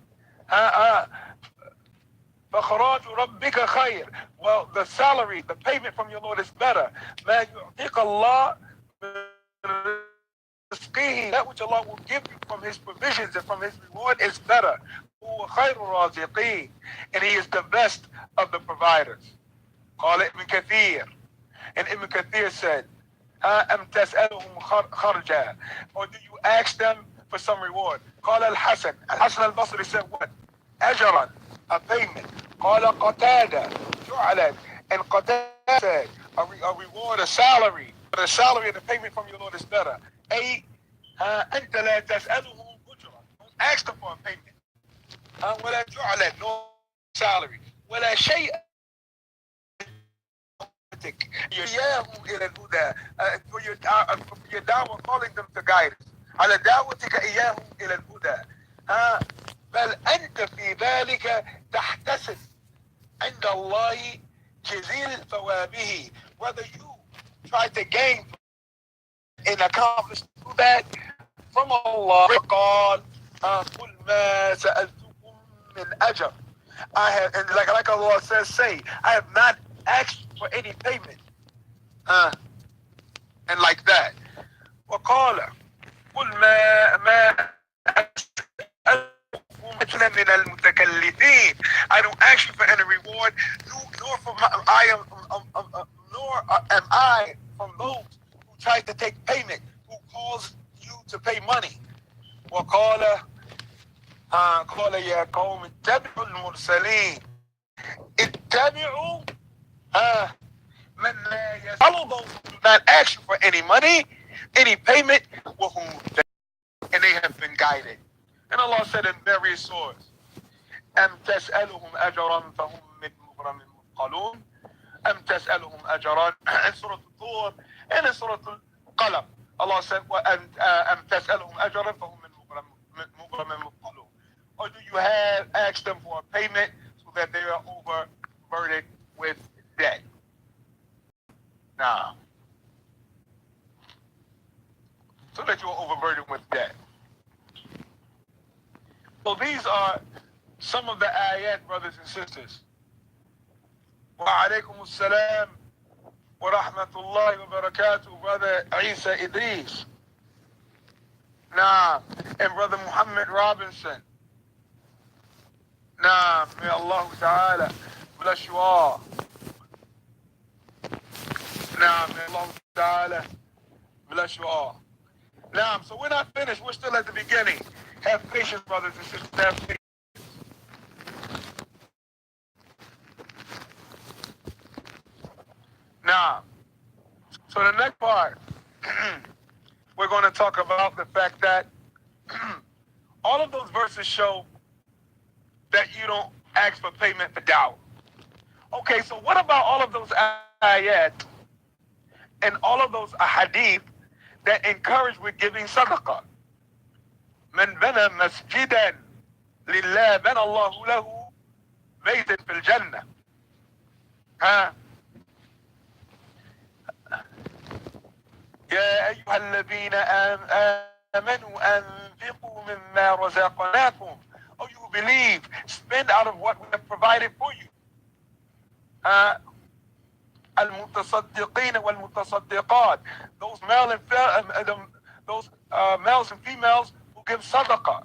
فخراج ربك خير. Well, the salary, the payment from your Lord is better. ما يعطيك الله that which Allah will give you from His provisions and from His reward is better. And He is the best of the providers. قال ابن كثير. And Ibn Kathir said, أم تسألهم خرجا. Or do you ask them for some reward? قال الحسن. الحسن البصري said what? أجرا, a payment. قال قتادة جعلا. And Qatada said, a reward, a salary. But the salary and the payment from your Lord is better. أنت لا تسألهم أجرا. Don't ask them for a payment. ولا جعلا, no salary. ولا شيء. إياهم إلى الهدى. For your da'wah, calling them to guidance. على دعوتك إياهم إلى الهدى. بل أنت في ذلك تحتسب عند الله جزيل ثوابه. Whether you try to gain and accomplish that from Allah. قال قل ما سألتكم من أجر. I have, and like Allah says, say, I have not asked for any payment. And like that. وقال قل ما أسألكم من المتكلفين. I don't ask you for any reward, nor am I from those who try to take payment, who cause you to pay money. وقال قال يا قوم اتبعوا المرسلين. اتبعوا من لا يسأل. Follow those who do not ask you for any money, any payment, and they have been guided. And Allah said in various surahs, أم تسألهم أجرا فهم من مغرم مثقلون. أم تسألهم أجرا in Surah Al-Tur and in Surah Al-Qalam. Allah said, أم تسألهم أجرا فهم من مغرم مثقلون. Or do you ask them for a payment so that they are overburdened with debt? Nah. So that you are overburdened with debt. So these are some of the ayat, brothers and sisters. Wa alaykum as-salam wa rahmatullahi wa barakatuh, brother Isa Idris. Nah, and brother Muhammad Robinson. Nah, may Allah Ta'ala bless you all. Nah, may Allah Ta'ala bless you all. Now, so we're not finished. We're still at the beginning. Have patience, brothers and sisters. Have patience. Now, so the next part, we're going to talk about the fact that all of those verses show that you don't ask for payment for dawah. Okay, so what about all of those ayat and all of those ahadith that encourage with giving sadaqah? من بنى مسجدا لله بنى الله له بيتا في الجنة. ها يا أيها الذين آمنوا أنفقوا مما رزقناكم. Oh, you believe, spend out of what we have provided for you. المتصدقين والمتصدقات, those males and females who give sadaqah.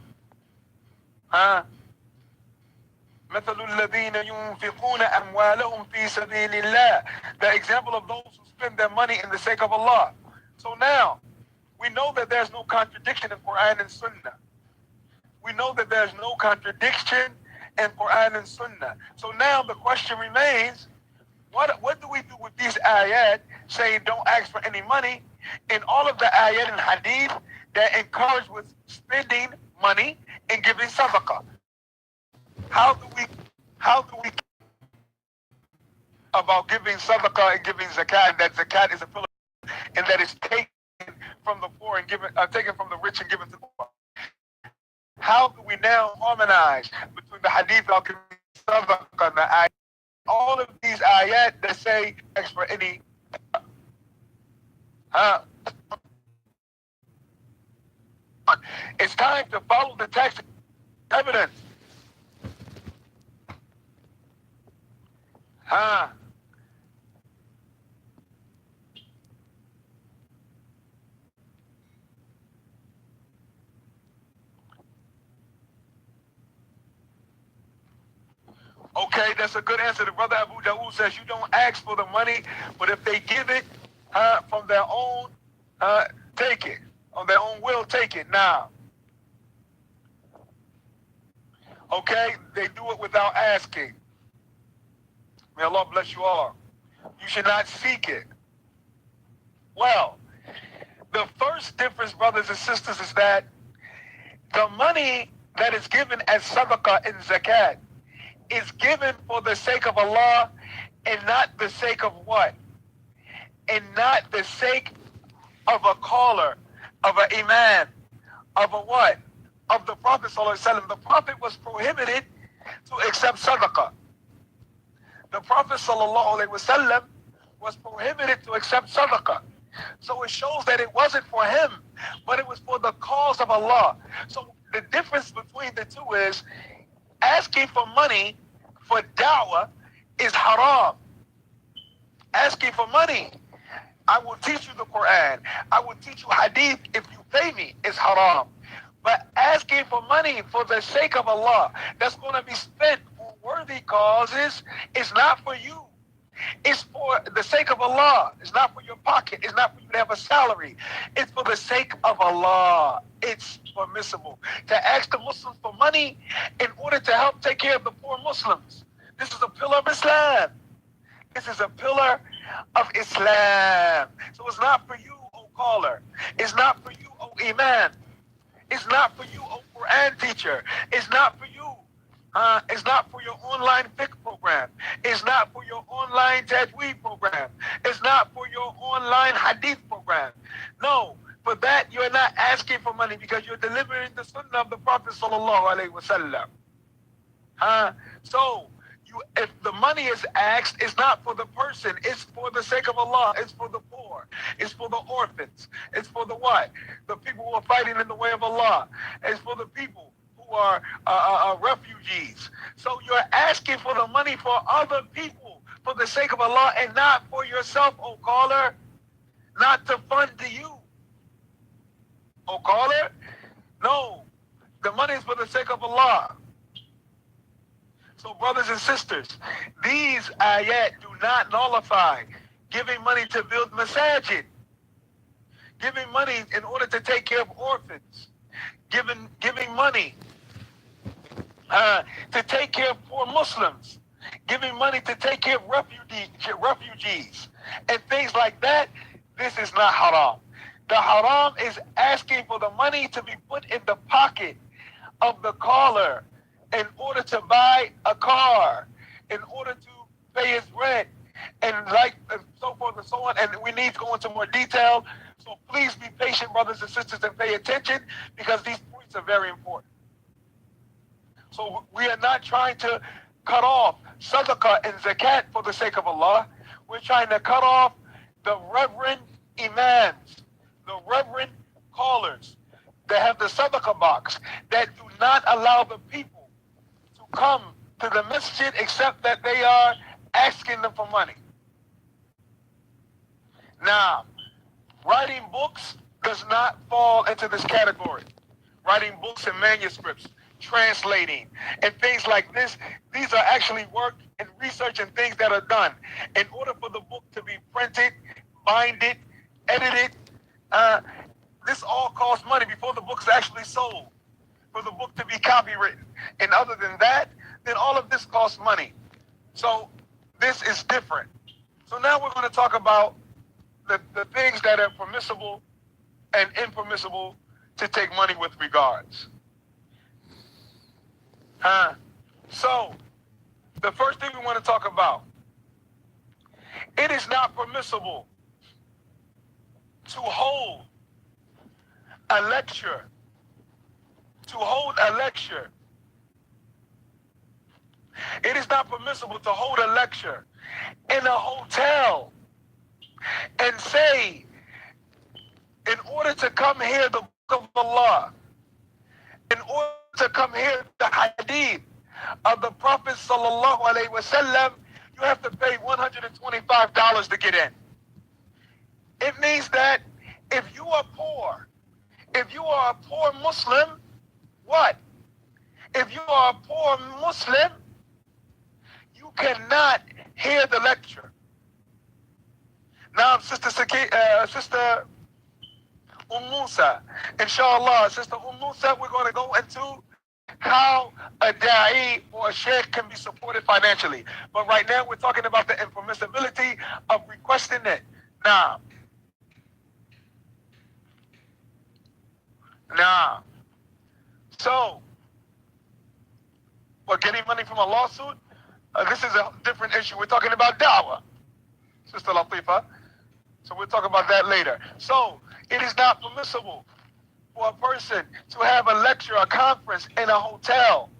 مثل الذين ينفقون أموالهم في سبيل الله. The example of those who spend their money in the sake of Allah. So now, we know that there's no contradiction in Quran and Sunnah. We know that there's no contradiction in Quran and Sunnah. So now the question remains, what do we do with these ayat saying don't ask for any money, and all of the ayat and hadith that encourage with spending money and giving sadaqah? How do we about giving sadaqah and giving zakat, and that zakat is a pillar, and that it's taken from the poor and taken from the rich and given to the poor? How do we now harmonize between the hadith of giving sadaqah and the ayat? All of these ayat that say ask for any it's time to follow the text evidence. Okay, that's a good answer. The brother Abu Dawood says you don't ask for the money, but if they give it from their own, take it. On their own will, take it. Now, okay, they do it without asking. May Allah bless you all. You should not seek it. Well, the first difference, brothers and sisters, is that the money that is given as sadaqah and zakat is given for the sake of Allah and not the sake of what? And not the sake of a caller, of an imam, of a what? Of the Prophet ﷺ. The Prophet was prohibited to accept sadaqah. The Prophet ﷺ was prohibited to accept sadaqah. So it shows that it wasn't for him, but it was for the cause of Allah. So the difference between the two is asking for money for da'wah is haram. Asking for money, I will teach you the Quran, I will teach you hadith if you pay me, is haram. But asking for money for the sake of Allah that's going to be spent on worthy causes is not for you. It's for the sake of Allah. It's not for your pocket. It's not for you to have a salary. It's for the sake of Allah. It's permissible to ask the Muslims for money in order to help take care of the poor Muslims. This is a pillar of Islam. This is a pillar of Islam. So it's not for you, O caller. It's not for you, O Imam. It's not for you, O Quran teacher. It's not for you. It's not for your online fiqh program. It's not for your online tajweed program. It's not for your online hadith program. No, for that you're not asking for money because you're delivering the sunnah of the Prophet sallallahu alaihi wasallam. So if the money is asked, it's not for the person. It's for the sake of Allah. It's for the poor. It's for the orphans. It's for the what? The people who are fighting in the way of Allah. It's for the people who are refugees. So you're asking for the money for other people for the sake of Allah and not for yourself, O caller, not to fund you. O caller, no, the money is for the sake of Allah. So brothers and sisters, these ayat do not nullify giving money to build masajid, giving money in order to take care of orphans, giving money to take care of poor Muslims, giving money to take care of refugees, and things like that. This is not haram. The haram is asking for the money to be put in the pocket of the caller in order to buy a car, in order to pay his rent, and so forth and so on. And we need to go into more detail. So please be patient, brothers and sisters, and pay attention, because these points points are very important. So we are not trying to cut off sadaqah and zakat for the sake of Allah. We're trying to cut off the reverend imams, the reverend callers that have the sadaqah box, that do not allow the people to come to the masjid except that they are asking them for money. Now, writing books does not fall into this category. Writing books and manuscripts, translating, and things like this, these are actually work and research and things that are done. In order for the book to be printed, binded, edited, this all costs money before the book is actually sold, for the book to be copywritten. And other than that, then all of this costs money. So this is different. So now we're going to talk about the things that are permissible and impermissible to take money with regards. So the first thing we want to talk about, it is not permissible to hold a lecture, It is not permissible to hold a lecture in a hotel and say, in order to come hear the book of Allah, in order to come hear the hadith of the Prophet sallallahu alaihi wasallam, you have to pay $125 to get in. It means that if you are poor, if you are a poor Muslim, what? If you are a poor Muslim, you cannot hear the lecture. Now, Sister Musa, inshallah, Sister Musa, we're going to go into how a da'i or a sheikh can be supported financially. But right now, we're talking about the impermissibility of requesting it. Now, so, what, getting money from a lawsuit? This is a different issue. We're talking about da'wah, Sister Latifa. So we'll talk about that later. So, it is not permissible for a person to have a lecture, a conference in a hotel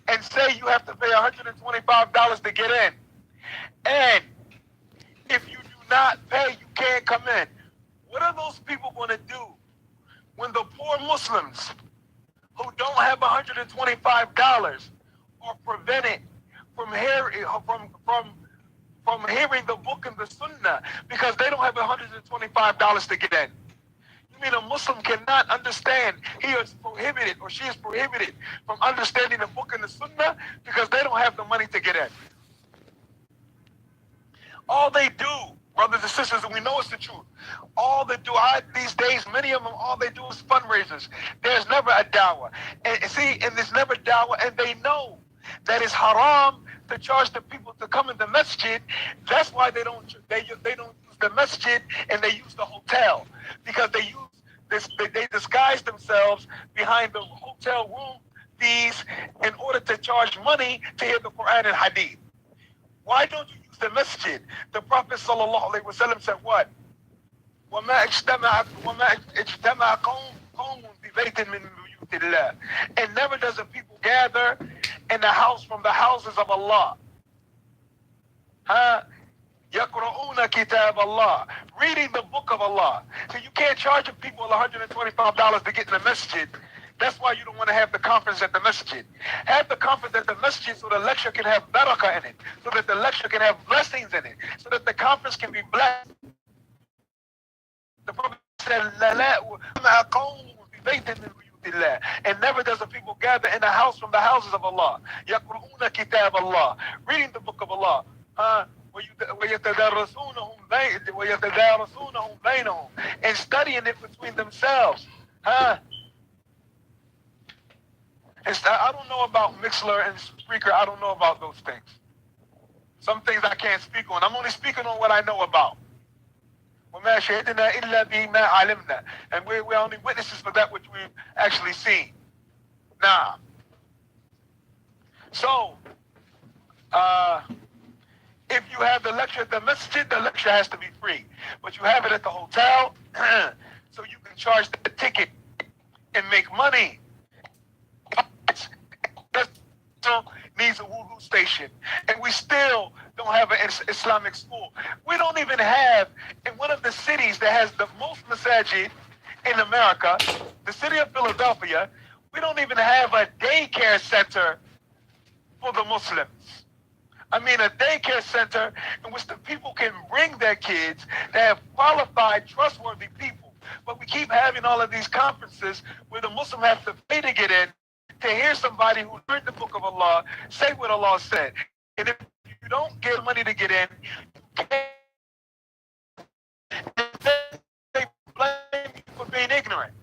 and say you have to pay $125 to get in. And if you do not pay, you can't come in. What are those people going to do when the poor Muslims who don't have $125 are prevented from hearing the book and the sunnah because they don't have $125 to get in? You mean a Muslim cannot understand, he is prohibited or she is prohibited from understanding the book and the sunnah because they don't have the money to get in? All they do, brothers and sisters, and we know it's the truth, all the du'at these days, many of them, all they do is fundraisers. There's never a da'wah. And there's never da'wah, and they know that it's haram to charge the people to come in the masjid. That's why they don't use the masjid and they use the hotel, because they disguise themselves behind the hotel room fees in order to charge money to hear the Quran and hadith. Why don't you use the masjid? The Prophet sallallahu alaihi wasallam said what? وَمَا اجْتَمَعَ قَوْمٌ بِبَيْتٍ مِّن بُيُوتِ اللَّهِ. And never does a people gather in a house from the houses of Allah. يَقْرَؤُونَ كِتَابَ اللَّهِ. Reading the book of Allah. So you can't charge people $125 to get in the masjid. That's why you don't want to have the conference at the masjid. Have the conference at the masjid so the lecture can have barakah in it, so that the lecture can have blessings in it, so that the conference can be blessed. The Prophet said, and never does a people gather in a house from the houses of Allah. يَقْرُؤُونَ كِتَابَ اللَّهِ. Reading the book of Allah. وَيَتَدَارَسُونَهُمْ بَيْنَهُمْ. And studying it between themselves. I don't know about Mixler and Spreaker. I don't know about those things. Some things I can't speak on. I'm only speaking on what I know about. وَمَا شَهِدْنَا إِلَّا بِمَا عَلِمْنَا. And we're only witnesses for that which we've actually seen. Now, so, if you have the lecture at the masjid, the lecture has to be free. But you have it at the hotel, so you can charge the ticket and make money. Needs a wudu station, and we still don't have an Islamic school. We don't even have, in one of the cities that has the most masajid in America, the city of Philadelphia, we don't even have a daycare center for the Muslims. I mean, a daycare center in which the people can bring their kids. They have qualified, trustworthy people. But we keep having all of these conferences where the Muslim has to pay to get in, to hear somebody who learned the book of Allah say what Allah said. And if you don't get money to get in, you can't. They blame you for being ignorant.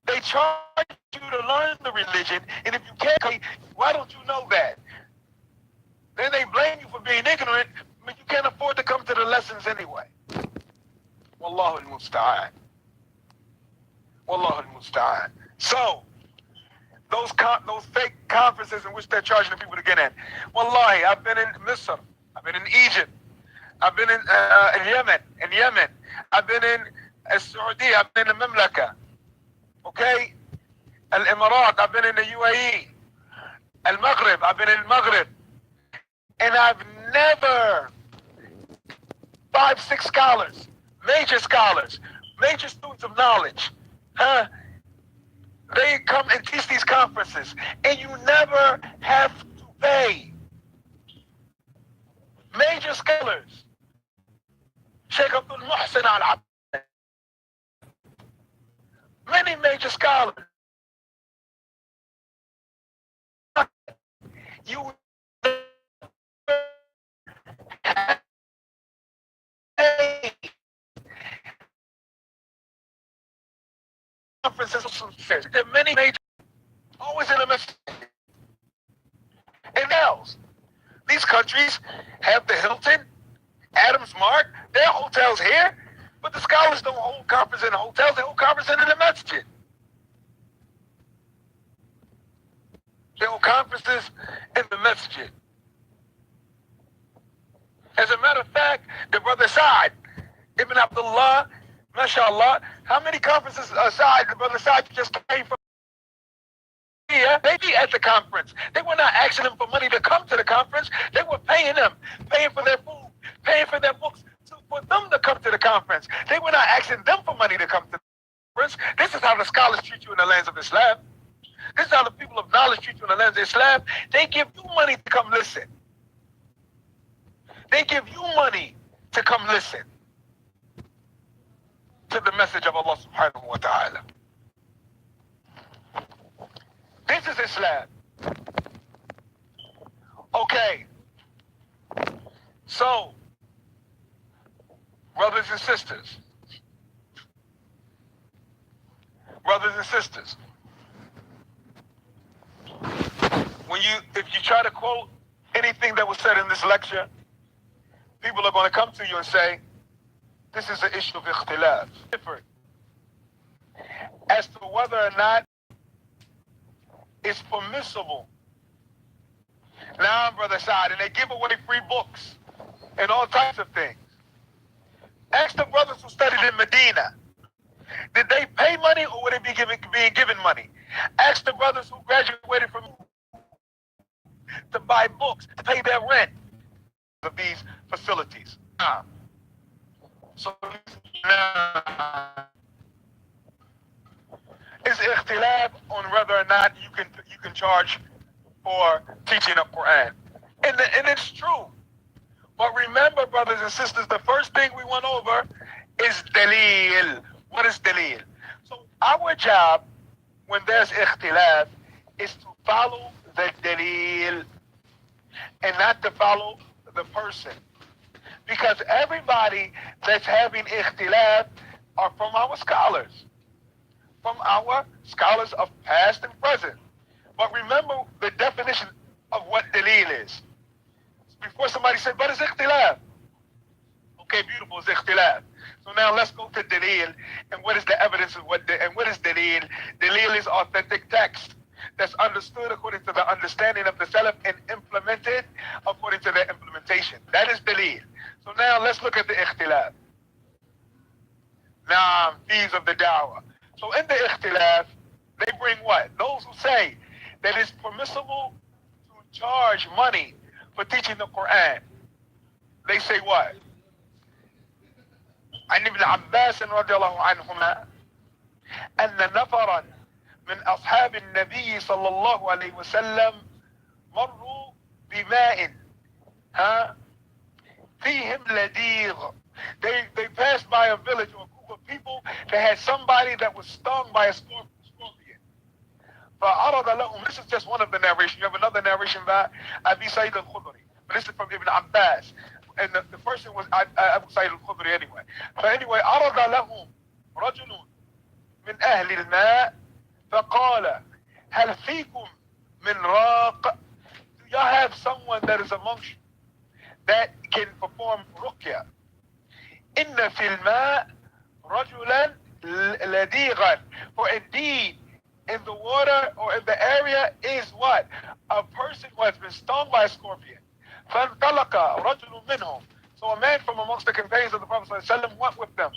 They charge you to learn the religion, and if you can't, why don't you know that? Then they blame you for being ignorant, but you can't afford to come to the lessons anyway. Wallahu al-musta'an. Wallahu al-musta'an. So, those fake conferences in which they're charging the people to get in. Wallahi, I've been in Misr, I've been in Egypt, I've been in Yemen, I've been in Saudi, I've been in the Mamlaka, okay? Al-Emirat, I've been in the UAE, Al-Maghrib, I've been in Maghrib, and I've never, 5-6 scholars, major students of knowledge, they come and teach these conferences, and you never have to pay. Major scholars, Sheikh Abdul Muhsin al-Abd, many major scholars, you never have to pay. Conferences, there are many major, always in a mess. And else, these countries have the Hilton, Adams Mark, their hotels here, but the scholars don't hold conference in the hotels, they hold conference in the masjid. They hold conferences in the masjid. As a matter of fact, the brother Sa'd, Ibn Abdullah, mashallah, how many conferences aside the brother Sa'd just came from here? They be at the conference. They were not asking them for money to come to the conference. They were paying them, paying for their food, paying for their books, for them to come to the conference. They were not asking them for money to come to the conference. This is how the scholars treat you in the lands of Islam. This is how the people of knowledge treat you in the lands of Islam. They give you money to come listen. They give you money to come listen to the message of Allah subhanahu wa ta'ala. This is Islam. Okay. So, brothers and sisters, if you try to quote anything that was said in this lecture, people are going to come to you and say, this is an issue of ikhtilaf. Different. As to whether or not it's permissible. Now, Brother Sa'd, and they give away free books and all types of things. Ask the brothers who studied in Medina. Did they pay money or would they be being given money? Ask the brothers who graduated from to buy books, to pay their rent of these facilities. So now, is ikhtilaf on whether or not you can charge for teaching of Quran. And it's true. But remember, brothers and sisters, the first thing we went over is dalil. What is dalil? So our job when there's ikhtilaf is to follow the dalil and not to follow the person. Because everybody that's having ikhtilaf are from our scholars. From our scholars of past and present. But remember the definition of what dalil is. Before somebody said, but it's ikhtilaf. Okay, beautiful, it's ikhtilaf. So now let's go to dalil and what is the evidence of what is dalil? Dalil is authentic text that's understood according to the understanding of the Salaf and implemented according to their implementation. That is dalil. So now let's look at the ikhtilaf. Now, fees of the da'wah. So in the ikhtilaf, They bring what? Those who say that it's permissible to charge money for teaching the Quran. They say what? عن ابن عباس رضي الله عنهما أن نفرا من أصحاب النبي صلى الله عليه وسلم مروا بماء ها فيهم لديغ. They passed by a village or a group of people that had somebody that was stung by a scorpion. فعرض لهم. This is just one of the narrations. You have another narration by Abi Sa'id al-Khudri, but this is from Ibn Abbas, and the person was Abu Sa'id al-Khudri anyway. But anyway, عرض لهم رجل من أهل الماء فقال هل فيكم من راق? Do y'all have someone that is amongst you that can perform ruqya? إن في الماء رجلا لديغا. For indeed, in the water or in the area is what? A person who has been stung by a scorpion. فانطلق رجل منهم. So a man from amongst the companions of the Prophet ﷺ went with them.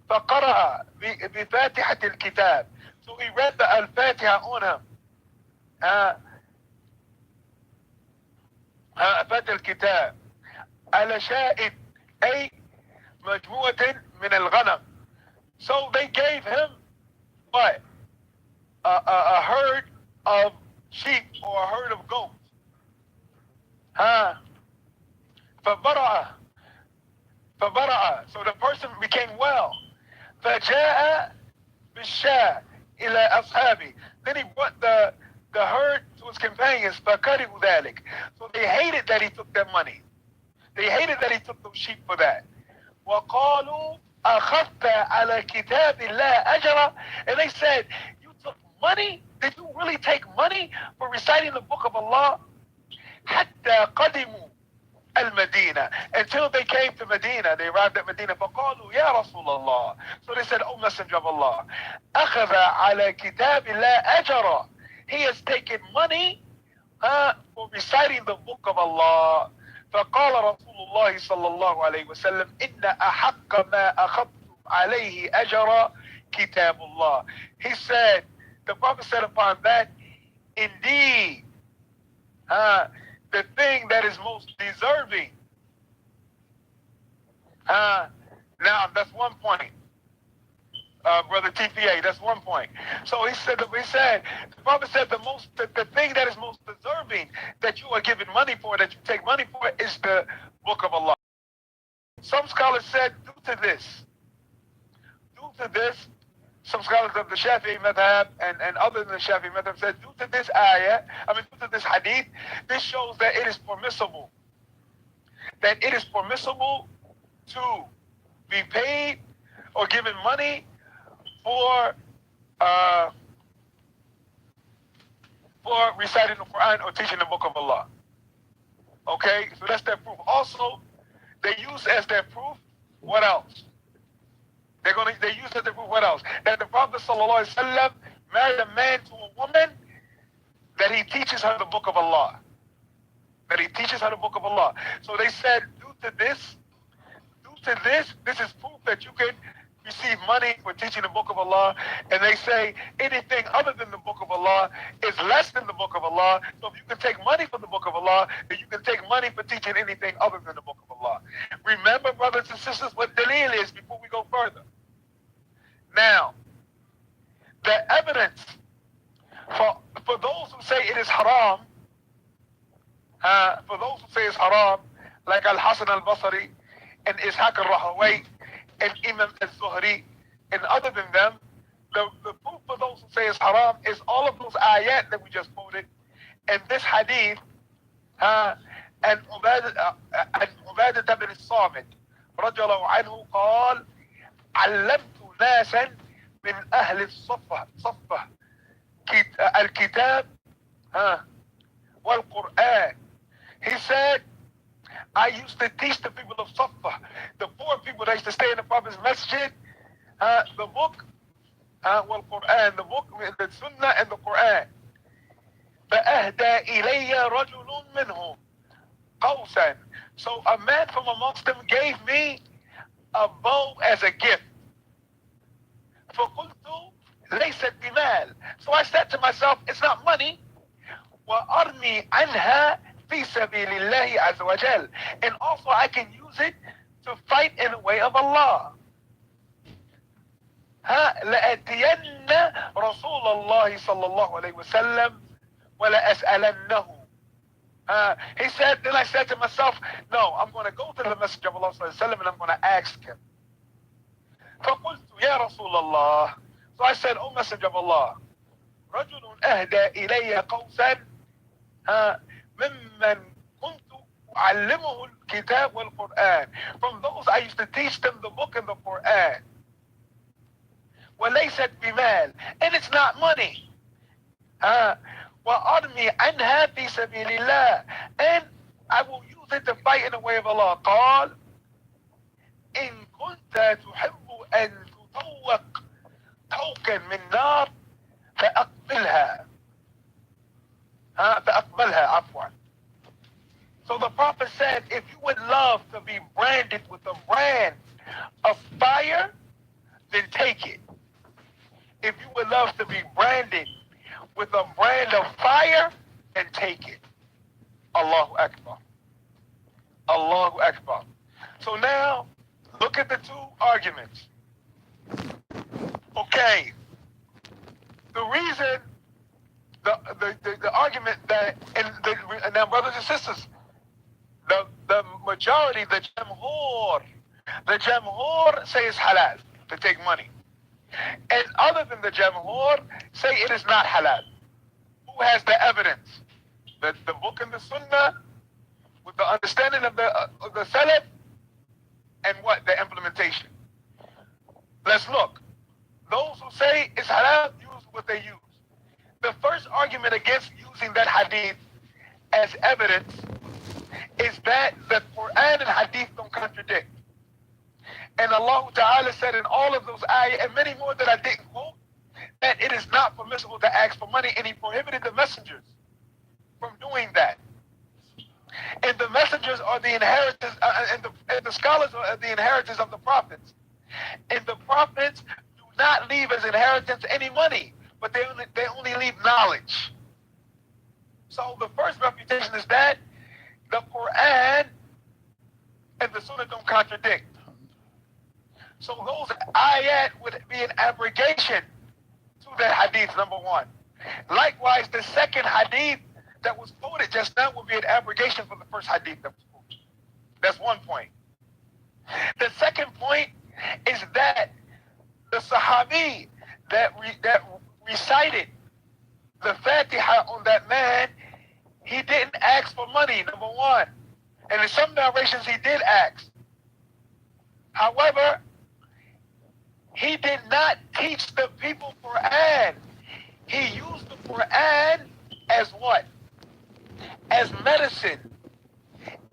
فقرأ بفاتحة الكتاب. So he read the Al-Fatiha on him. فاتح الكتاب على شائد أي مجموعة من الغنم. So they gave him what? A herd of sheep or a herd of goats. فبرأ. So the person became well. فجاء بالشاة إلى أصحابه. Then he brought the herd to his companions. فكرهوا ذلك. So they hated that he took their money. They hated that he took those sheep for that. وقالوا أخذت على كتاب الله أجرا. And they said, you took money? Did you really take money for reciting the book of Allah? حتى قدموا المدينة. Until they came to Medina, they arrived at Medina. فقالوا يا رسول الله. So they said, oh Messenger of Allah, أخذ على كتاب الله أجرا. He has taken money for reciting the book of Allah. فقال رسول الله صلى الله عليه وسلم إن أحق ما أخذتم عليه أجرا كتاب الله. He said, the Prophet said upon that, indeed, the thing that is most deserving. Now that's one point, brother TPA. That's one point. So he said, the Prophet said the thing that is most deserving that you are giving money for, that you take money for, is the book of Allah. Some scholars said due to this, some scholars of the Shafi'i madhab and other than the Shafi'i madhab said due to this ayah, due to this hadith, this shows that it is permissible. That it is permissible to be paid or given money for reciting the Quran or teaching the book of Allah. Okay, so that's their proof. Also, they use as their proof what else? They use as their proof what else? That the Prophet ﷺ married a man to a woman that he teaches her the book of Allah. That he teaches her the book of Allah. So they said due to this, this is proof that you can receive money for teaching the book of Allah. And they say anything other than the book of Allah is less than the book of Allah. So if you can take money from the book of Allah, then you can take money for teaching anything other than the book of Allah. Remember, brothers and sisters, what dalil is before we go further. Now, the evidence for those who say it is haram, like Al-Hasan al-Basri and Ishaq al-Rahawayh and Imam al-Zuhri and other than them, the proof for those who say it's haram is all of those ayat that we just quoted and this hadith and Ubadah ibn al-Samit رضي الله عنه قال علمت ناسا من أهل الصفة الكتاب والقرآن. He said, I used to teach the people of Safa, the poor people that used to stay in the Prophet's masjid, the book, والقرآن, the book, the Sunnah and the Quran. فأهدى إلي رجل منهم قوسا. So a man from amongst them gave me a bow as a gift. فقلت, ليست بمال. So I said to myself, it's not money. وأرمي عنها في سبيل الله عز وجل. And also I can use it to fight in the way of Allah. لأتين رسول الله صلى الله عليه وسلم ولأسألنه. He said, then I said to myself, no, I'm going to go to the Messenger of Allah صلى الله عليه وسلم and I'm going to ask him. فقلت يا رسول الله. So I said, oh Messenger of Allah, رجل أهدى إلي قوسا ممن كنت أعلمه الكتاب والقرآن. From those I used to teach them the book and the Quran. وليست بمال, and it's not money. وأرمي عنها في سبيل الله, and I will use it to fight in the way of Allah. قال إن كنت تحب أن تطوق طوقا من نار فأقبلها. فأقبلها عفوا. So the Prophet said, if you would love to be branded with a brand of fire, then take it. If you would love to be branded with a brand of fire, then take it. Allahu Akbar. Allahu Akbar. So now, look at the two arguments. Okay. The reason, the argument that, and now brothers and sisters, the majority, the jamhur say it's halal to take money. And other than the jamhur, say it is not halal. Who has the evidence? The book and the sunnah, with the understanding of the salaf, and what? The implementation. Let's look. Those who say it's halal use what they use. The first argument against using that hadith as evidence is that the Quran and hadith don't contradict. And Allah Ta'ala said in all of those ayah and many more that I didn't quote, that it is not permissible to ask for money, and he prohibited the messengers from doing that. And the messengers are the inheritors, and the scholars are the inheritors of the prophets. And the prophets do not leave as inheritance any money, but they only leave knowledge. So the first refutation is that the Quran and the Sunnah don't contradict. So those ayat would be an abrogation to that hadith, number one. Likewise, the second hadith that was quoted just now would be an abrogation for the first hadith that was quoted. That's one point. The second point is that the Sahabi that recited the Fatiha on that man, he didn't ask for money, number one. And in some narrations, he did ask. However, he did not teach the people Quran. He used the Quran as what? As medicine.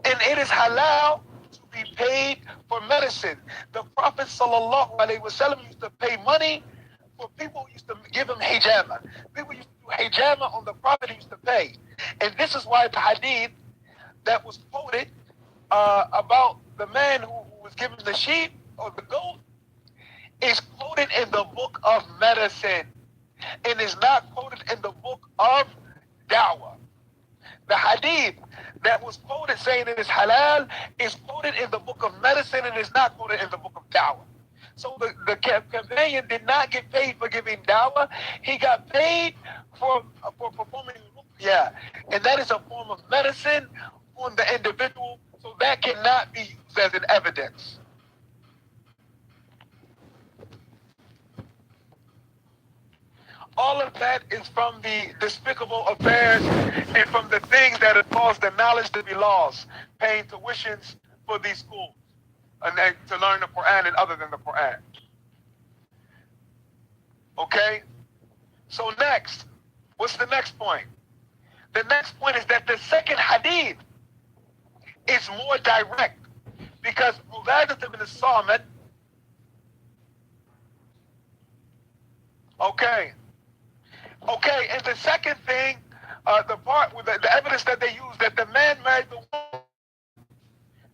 And it is halal to be paid for medicine. The Prophet ﷺ used to pay money for people who used to give him hijama. People used to do hijama on the Prophet, he used to pay. And this is why the hadith that was quoted about the man who was given the sheep or the goat is quoted in the book of medicine and is not quoted in the book of da'wah. The hadith that was quoted saying it is halal is quoted in the book of medicine and is not quoted in the book of da'wah. So the companion did not get paid for giving da'wah. He got paid for performing ruqyah. And that is a form of medicine on the individual. So that cannot be used as an evidence. All of that is from the despicable affairs and from the things that have caused the knowledge to be lost, paying tuitions for these schools and to learn the Quran and other than the Quran. Okay? So next, what's the next point? The next point is that the second hadith is more direct because Ubadah ibn Samit, okay, and the second thing, the part with the evidence that they use that the man married the woman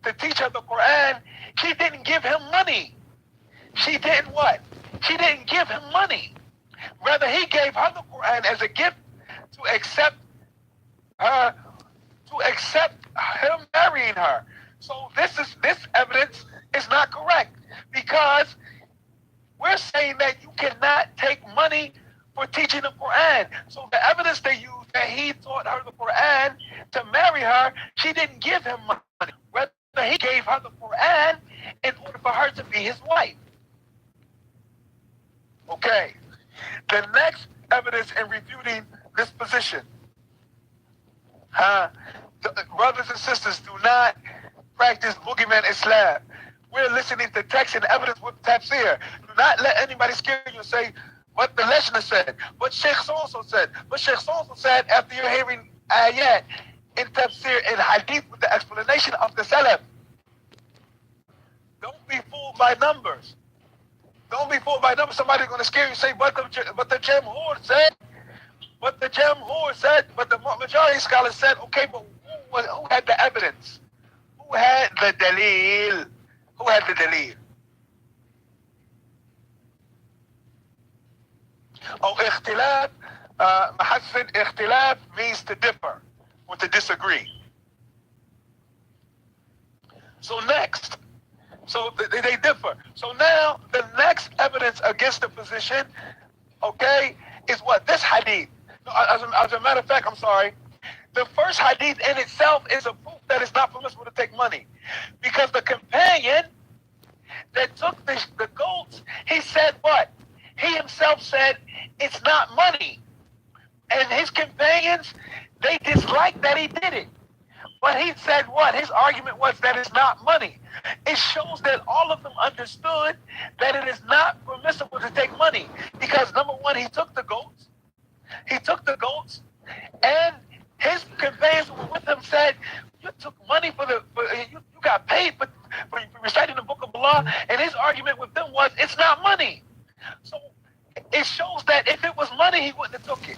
to teach her the Quran, she didn't give him money. She didn't what? She didn't give him money. Rather, he gave her the Quran as a gift to accept her, to accept him marrying her. So this evidence is not correct, because we're saying that you cannot take money for teaching the Quran. So the evidence they use that he taught her the Quran to marry her, she didn't give him money. Rather, he gave her the Quran in order for her to be his wife. Okay. The next evidence in refuting this position. Brothers and sisters, do not practice boogeyman Islam. We're listening to text and evidence with tafsir. Do not let anybody scare you and say what the listener said, what Sheikh so-and-so said, what Sheikh so-and-so said after you're hearing ayat in tafsir and hadith with the explanation of the salaf. Don't be fooled by numbers. Don't be fooled by numbers. Somebody's going to scare you and say, but the Jamhur said, but the Jamhur said, but the majority scholars said, okay, but who had the evidence? Who had the dalil? Who had the dalil? Oh, ikhtilaf, Mahassin, ikhtilaf means to differ or to disagree. So next, so they differ. So now the next evidence against the position, okay, is what? This hadith. As a matter of fact, I'm sorry, the first hadith in itself is a proof that it's not permissible to take money. Because the companion that took the goats, he said what? He himself said, it's not money. And his companions, they disliked that he did it. But he said what? His argument was that it's not money. It shows that all of them understood that it is not permissible to take money. Because number one, he took the goats. And his companions who were with him said, you took money you got paid for reciting the book of Allah. And his argument with them was, it's not money. So it shows that if it was money, he wouldn't have took it.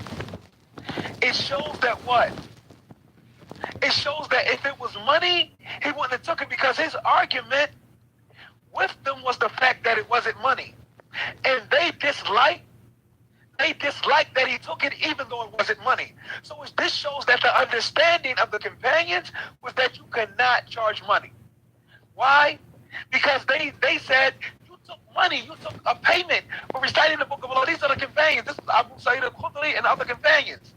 It shows that what? It shows that if it was money, he wouldn't have took it, because his argument with them was the fact that it wasn't money. And they disliked that he took it even though it wasn't money. So this shows that the understanding of the companions was that you cannot charge money. Why? Because they said, you took money, you took a payment for reciting the book of Allah. These are the companions. This is Abu Sa'id al-Khudri and other companions.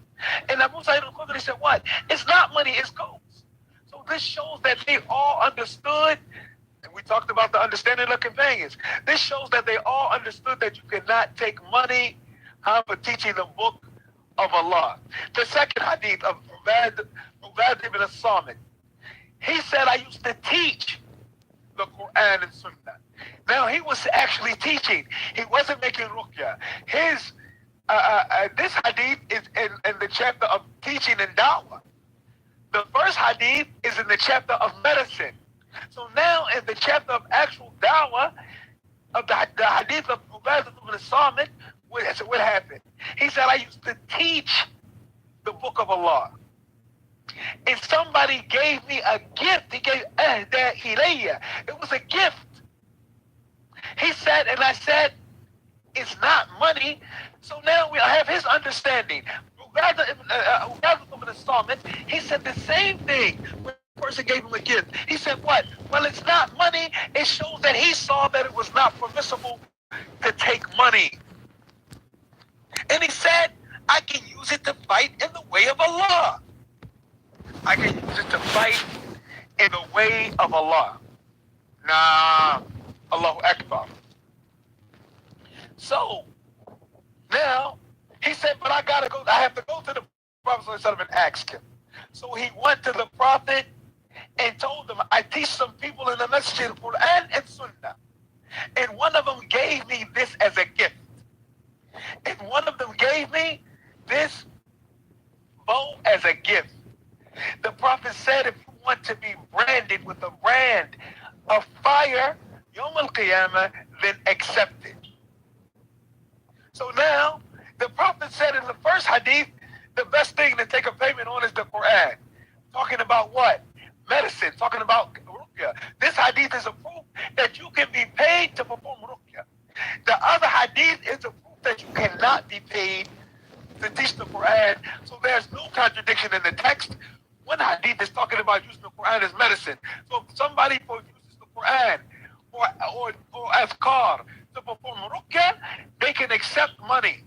And Abu Sa'id al-Khudri said what? It's not money, it's goats. So this shows that they all understood, and we talked about the understanding of the companions. This shows that they all understood that you cannot take money for teaching the book of Allah. The second hadith of Ubad ibn as-Samit, he said, I used to teach the Quran and Sunnah. Now he was actually teaching. He wasn't making ruqya. This hadith is in the chapter of teaching and da'wah. The first hadith is in the chapter of medicine. So now in the chapter of actual da'wah, of the hadith of Ubad ibn as-Samit, what happened? He said, I used to teach the book of Allah. And somebody gave me a gift. He gave ahda ilayya. It was a gift. He said, and I said, it's not money. So now we have his understanding. Ubad ibn as-Samit, he said the same thing when the person gave him a gift. He said what? Well, it's not money. It shows that he saw that it was not permissible to take money. And he said, I can use it to fight in the way of Allah. I can use it to fight in the way of Allah. Nah, Allahu Akbar. So, now, he said, but I have to go to the Prophet and ask him. So he went to the Prophet and told him, I teach some people in the Masjid Quran and Sunnah. And one of them gave me this as a gift. And one of them gave me this bow as a gift. The Prophet said, if you want to be branded with a brand of fire, Yawm al-Qiyamah, then accept it. So now, the Prophet said in the first hadith, the best thing to take a payment on is the Quran. Talking about what? Medicine, talking about ruqya. This hadith is a proof that you can be paid to perform ruqya. The other hadith is a proof that you cannot be paid to teach the Quran. So there's no contradiction in the text. One hadith is talking about using the Quran as medicine. So if somebody uses the Quran or azkar to perform ruqya, they can accept money.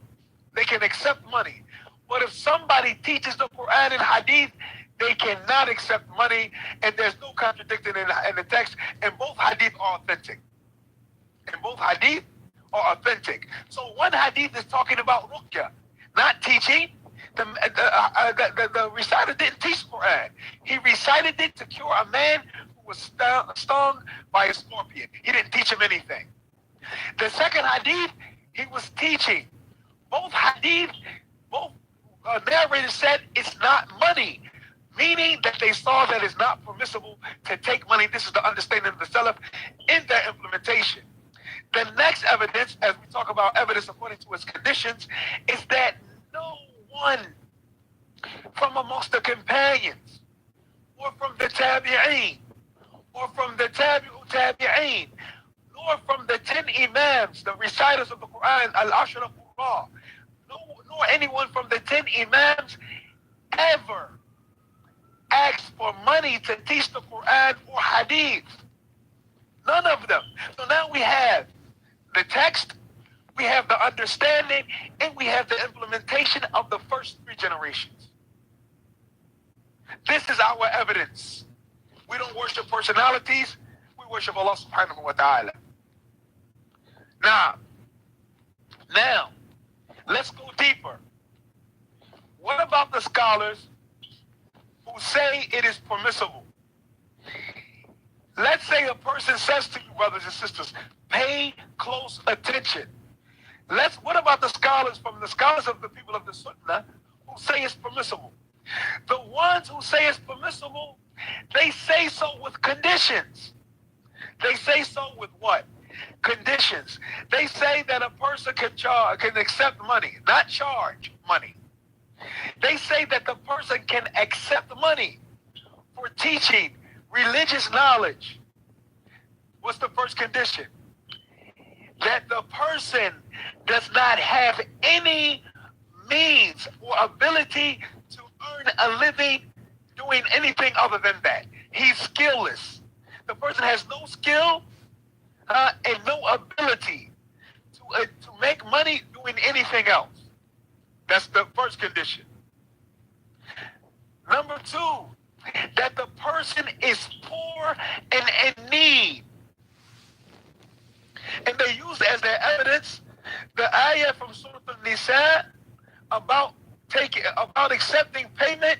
They can accept money. But if somebody teaches the Quran and hadith, they cannot accept money, and there's no contradiction in the text, and both hadith are authentic. And both hadith are authentic. So one hadith is talking about ruqya, not teaching. The reciter didn't teach Quran. He recited it to cure a man who was stung by a scorpion. He didn't teach him anything. The second hadith, he was teaching. Both hadith, both narrators said it's not money, meaning that they saw that it's not permissible to take money. This is the understanding of the Salaf in their implementation. The next evidence, as we talk about evidence according to its conditions, is that no one from amongst the companions, or from the tabi'een, or from the tabi'een, nor from the 10 imams, the reciters of the Quran, al-ashra qurra, nor anyone from the 10 imams ever asked for money to teach the Quran or hadith. None of them. So now we have the text, we have the understanding, and we have the implementation of the first 3 generations. This is our evidence. We don't worship personalities, we worship Allah subhanahu wa ta'ala. Now, let's go deeper. What about the scholars who say it is permissible? Let's say a person says to you, brothers and sisters, pay close attention. What about the scholars of the people of the Sunnah who say it's permissible? The ones who say it's permissible, they say so with conditions. They say so with what? Conditions. They say that a person can accept money, not charge money. They say that the person can accept money for teaching religious knowledge. What's the first condition? That the person does not have any means or ability to earn a living doing anything other than that. He's skillless. The person has no skill and no ability to make money doing anything else. That's the first condition. Number 2, that the person is poor and in need. And they use as their evidence the ayah from Surah An-Nisa about accepting payment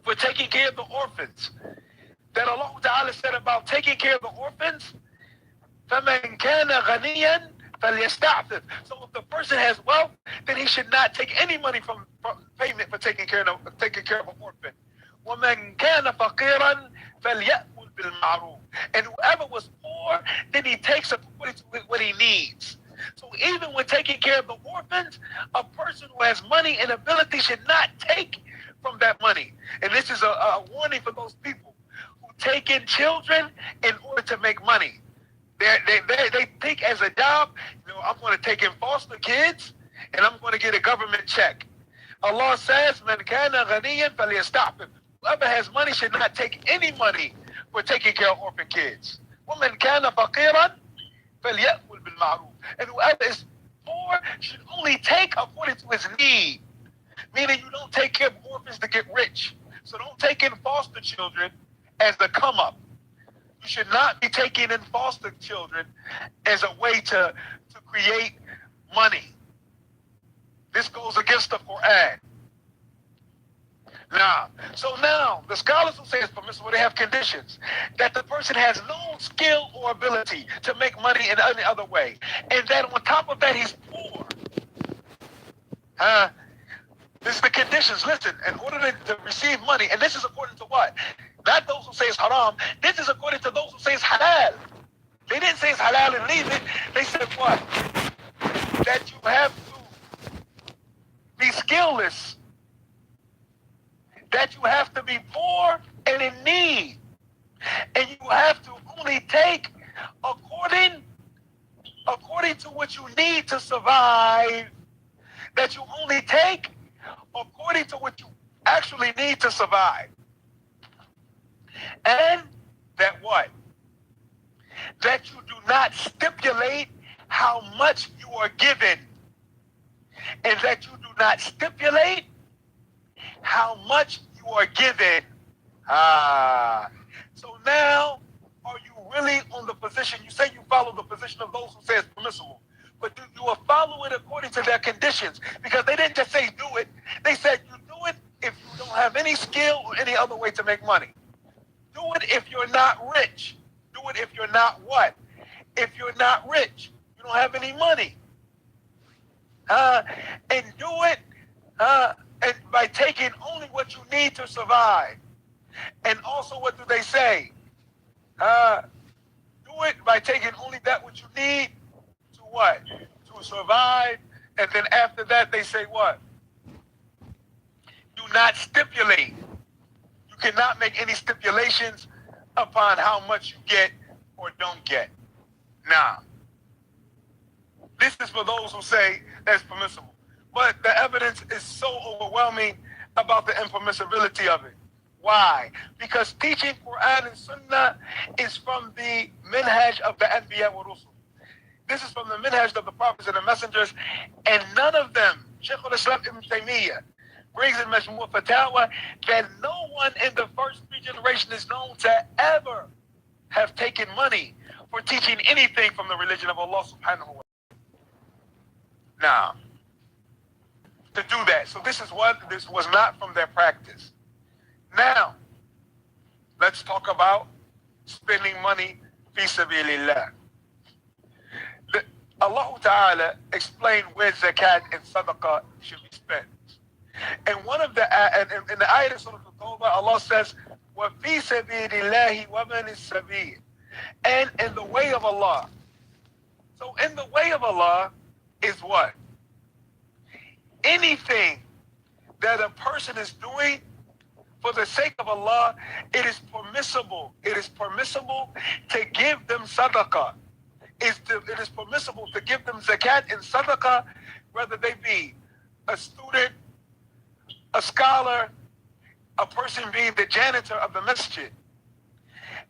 for taking care of the orphans. That Allah Ta'ala said about taking care of the orphans, فَمَنْ كَانَ غَنِيًّا فَلْيَسْتَعْفِفْ. So if the person has wealth, then he should not take any money from payment for taking care of an orphan. وَمَنْ كَانَ فَقِيرًا فَلْيَأْكُلْ بِالْمَعْرُوفِ. And whoever was poor, then he takes according to what he needs. So even when taking care of the orphans, a person who has money and ability should not take from that money. And this is a warning for those people who take in children in order to make money. They think as a job, I'm going to take in foster kids and I'm going to get a government check. Allah says, "Man kana ghaniyan falyasta'fif." Whoever has money should not take any money for taking care of orphan kids. وَمَنْ كَانَ فَقِيرًا فَلْيَأْكُلْ بِالْمَعْرُوفِ. And whoever is poor should only take according to his need. Meaning you don't take care of orphans to get rich. So don't take in foster children as the come up. You should not be taking in foster children as a way to create money. This goes against the Quran. Now, the scholars who say it's permissible, they have conditions. That the person has no skill or ability to make money in any other way. And then on top of that, he's poor. This is the conditions. Listen, in order to receive money, and this is according to what? Not those who say it's haram. This is according to those who say it's halal. They didn't say it's halal and leave it. They said what? That you have to be skillless. That you have to be poor and in need. And you have to only take according according to what you need to survive, that you only take according to what you actually need to survive. And that what? That you do not stipulate how much you are given. And that you do not stipulate how much you are given. So now, are you really on the position? You say you follow the position of those who say it's permissible, but do you follow it according to their conditions? Because they didn't just say do it. They said you do it if you don't have any skill or any other way to make money. Do it if you're not rich. Do it if you're not what? If you're not rich, you don't have any money. And do it and by taking only what you need to survive. And also, what do they say? Do it by taking only that which you need to what? To survive. And then after that, they say what? Do not stipulate. You cannot make any stipulations upon how much you get or don't get. Now, this is for those who say that's permissible. But the evidence is so overwhelming about the impermissibility of it. Why? Because teaching Quran and Sunnah is from the minhaj of the Anbiya wa Rusul. This is from the minhaj of the prophets and the messengers, and none of them, Shaykh al-Islam Ibn Taymiyyah, brings in Majmu' Fatawa that no one in the first 3 generations is known to ever have taken money for teaching anything from the religion of Allah subhanahu wa ta'ala. Now, to do that. So this was not from their practice. Now, let's talk about spending money fi sabilillah. Allah Ta'ala explained where zakat and sadaqah should be spent. And one of the in the ayat of Surah Al-Tawbah, Allah says, "Wa fi sabilillahi wa man as-sabil," and in the way of Allah. So in the way of Allah is what? Anything that a person is doing for the sake of Allah, it is permissible. It is permissible to give them sadaqah. It is permissible to give them zakat and sadaqah, whether they be a student, a scholar, a person being the janitor of the masjid.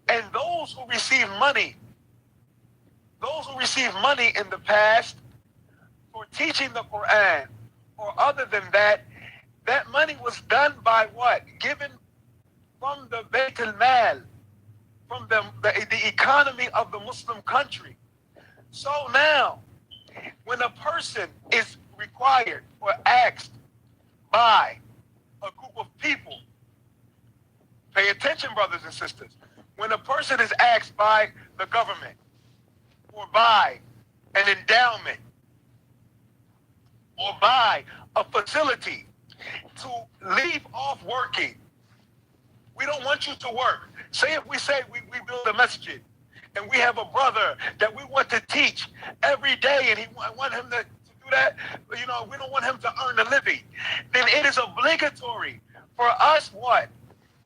And those who receive money in the past for teaching the Quran, or other than that, that money was done by what? Given from the Bayt al-Mal, from the economy of the Muslim country. So now, when a person is required or asked by a group of people, pay attention, brothers and sisters, when a person is asked by the government or by an endowment or by a facility to leave off working, we don't want you to work. Say if we say we build a masjid and we have a brother that we want to teach every day and I want him to do that, we don't want him to earn a living, then it is obligatory for us what?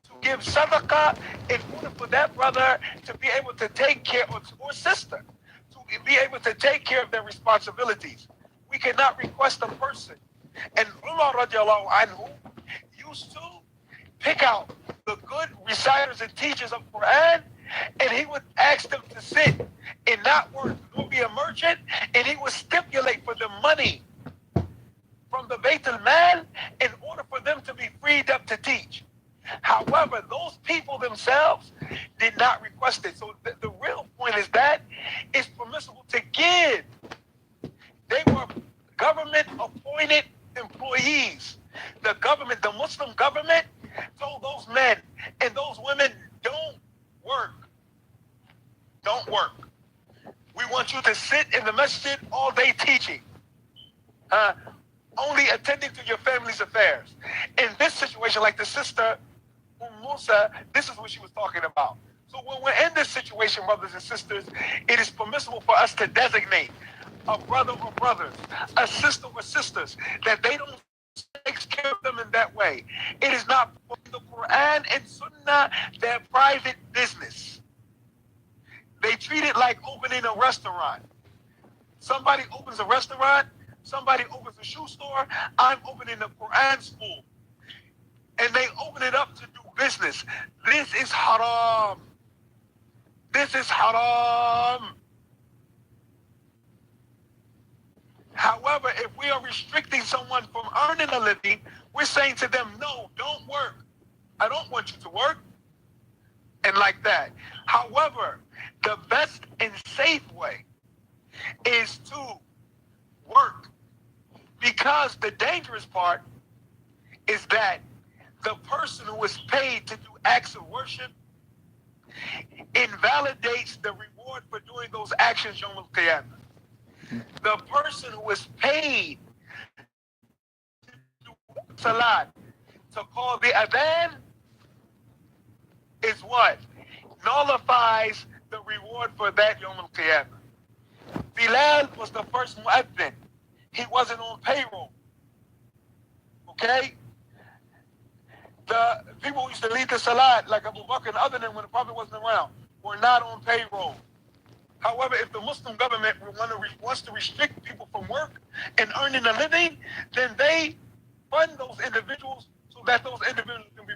To give sadaqah in order for that brother to be able to take care, or sister, to be able to take care of their responsibilities. We cannot request a person. And Umar radiallahu anhu used to pick out the good reciters and teachers of Quran, and he would ask them to sit and not work, nor be a merchant, and he would stipulate for them money from the Bayt al-Mal in order for them to be freed up to teach. However, those people themselves did not request it. So the real point is that it's permissible to give. They were government-appointed employees. The government, the Muslim government, told those men and those women, don't work. Don't work. We want you to sit in the masjid all day teaching. Only attending to your family's affairs. In this situation, like the sister, Musa, this is what she was talking about. So when we're in this situation, brothers and sisters, it is permissible for us to designate a brother or brothers, a sister or sisters, that they don't take care of them in that way. It is not for the Quran and Sunnah, their private business. They treat it like opening a restaurant. Somebody opens a restaurant, somebody opens a shoe store, I'm opening a Quran school. And they open it up to do business. This is haram. This is haram. However, if we are restricting someone from earning a living, we're saying to them, no, don't work. I don't want you to work. And like that. However, the best and safe way is to work. Because the dangerous part is that the person who is paid to do acts of worship invalidates the reward for doing those actions Yawm al-Qiyamah. The person who is paid to do salat, to call the adhan, is what? Nullifies the reward for that Yawm al-Qiyamah. Bilal was the first mu'adhin. He wasn't on payroll. Okay? The people who used to lead the salat, like Abu Bakr and other than when the Prophet wasn't around, were not on payroll. However, if the Muslim government wants to restrict people from work and earning a living, then they fund those individuals so that those individuals can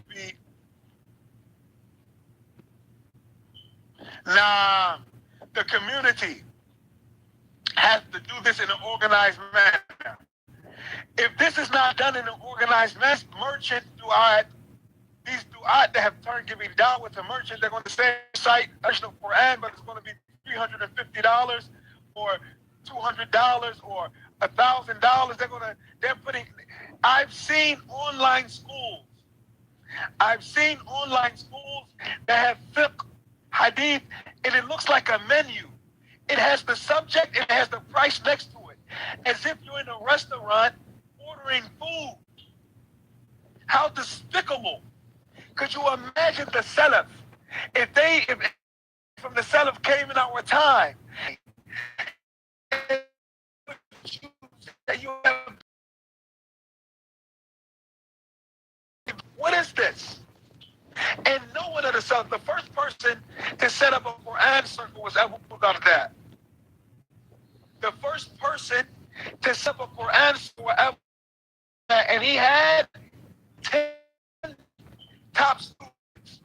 be Nah, the community has to do this in an organized manner. If this is not done in an organized manner, merchant du'at, these du'at that have turned giving da'wah to merchants, they're going to say site version of Quran, but it's going to be $350 or $200 or $1,000. They're putting. I've seen online schools that have fiqh, hadith, and it looks like a menu. It has the subject and it has the price next to it, as if you're in a restaurant ordering food. How despicable. Could you imagine the Salaf? If from the Salaf came in our time, what is this? And no one of the Salaf, the first person to set up a Quran circle was Abu Darda. The first person to set up a Quran circle was Abu Darda, and he had 10 top students.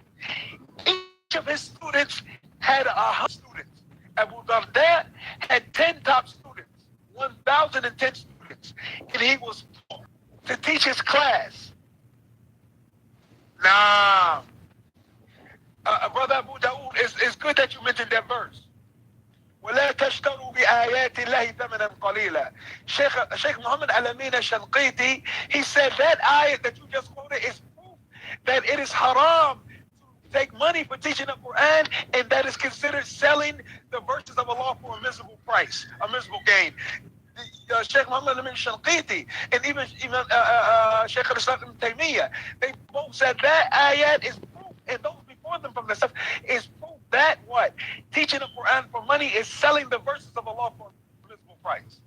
Each of his students had 100 students. Abu Darda had 10 top students, 1,010 students, and he was poor to teach his class. Nah. Brother Abu Dawood, it's good that you mentioned that verse. ولا تشتروا بآيات الله ثمنا قليلا. Sheikh Muhammad Al-Amin Al-Shanqiti, he said that ayat that you just quoted is proof that it is haram to take money for teaching the Quran, and that is considered selling the verses of Allah for a miserable price, a miserable gain. Sheikh Muhammad Al-Amin Al-Shanqiti and even Sheikh Al-Islam Ibn Taymiyyah, they both said that ayat is proof, and those before them from the stuff is proof that what? Teaching the Quran for money is selling the verses of Allah for a miserable price.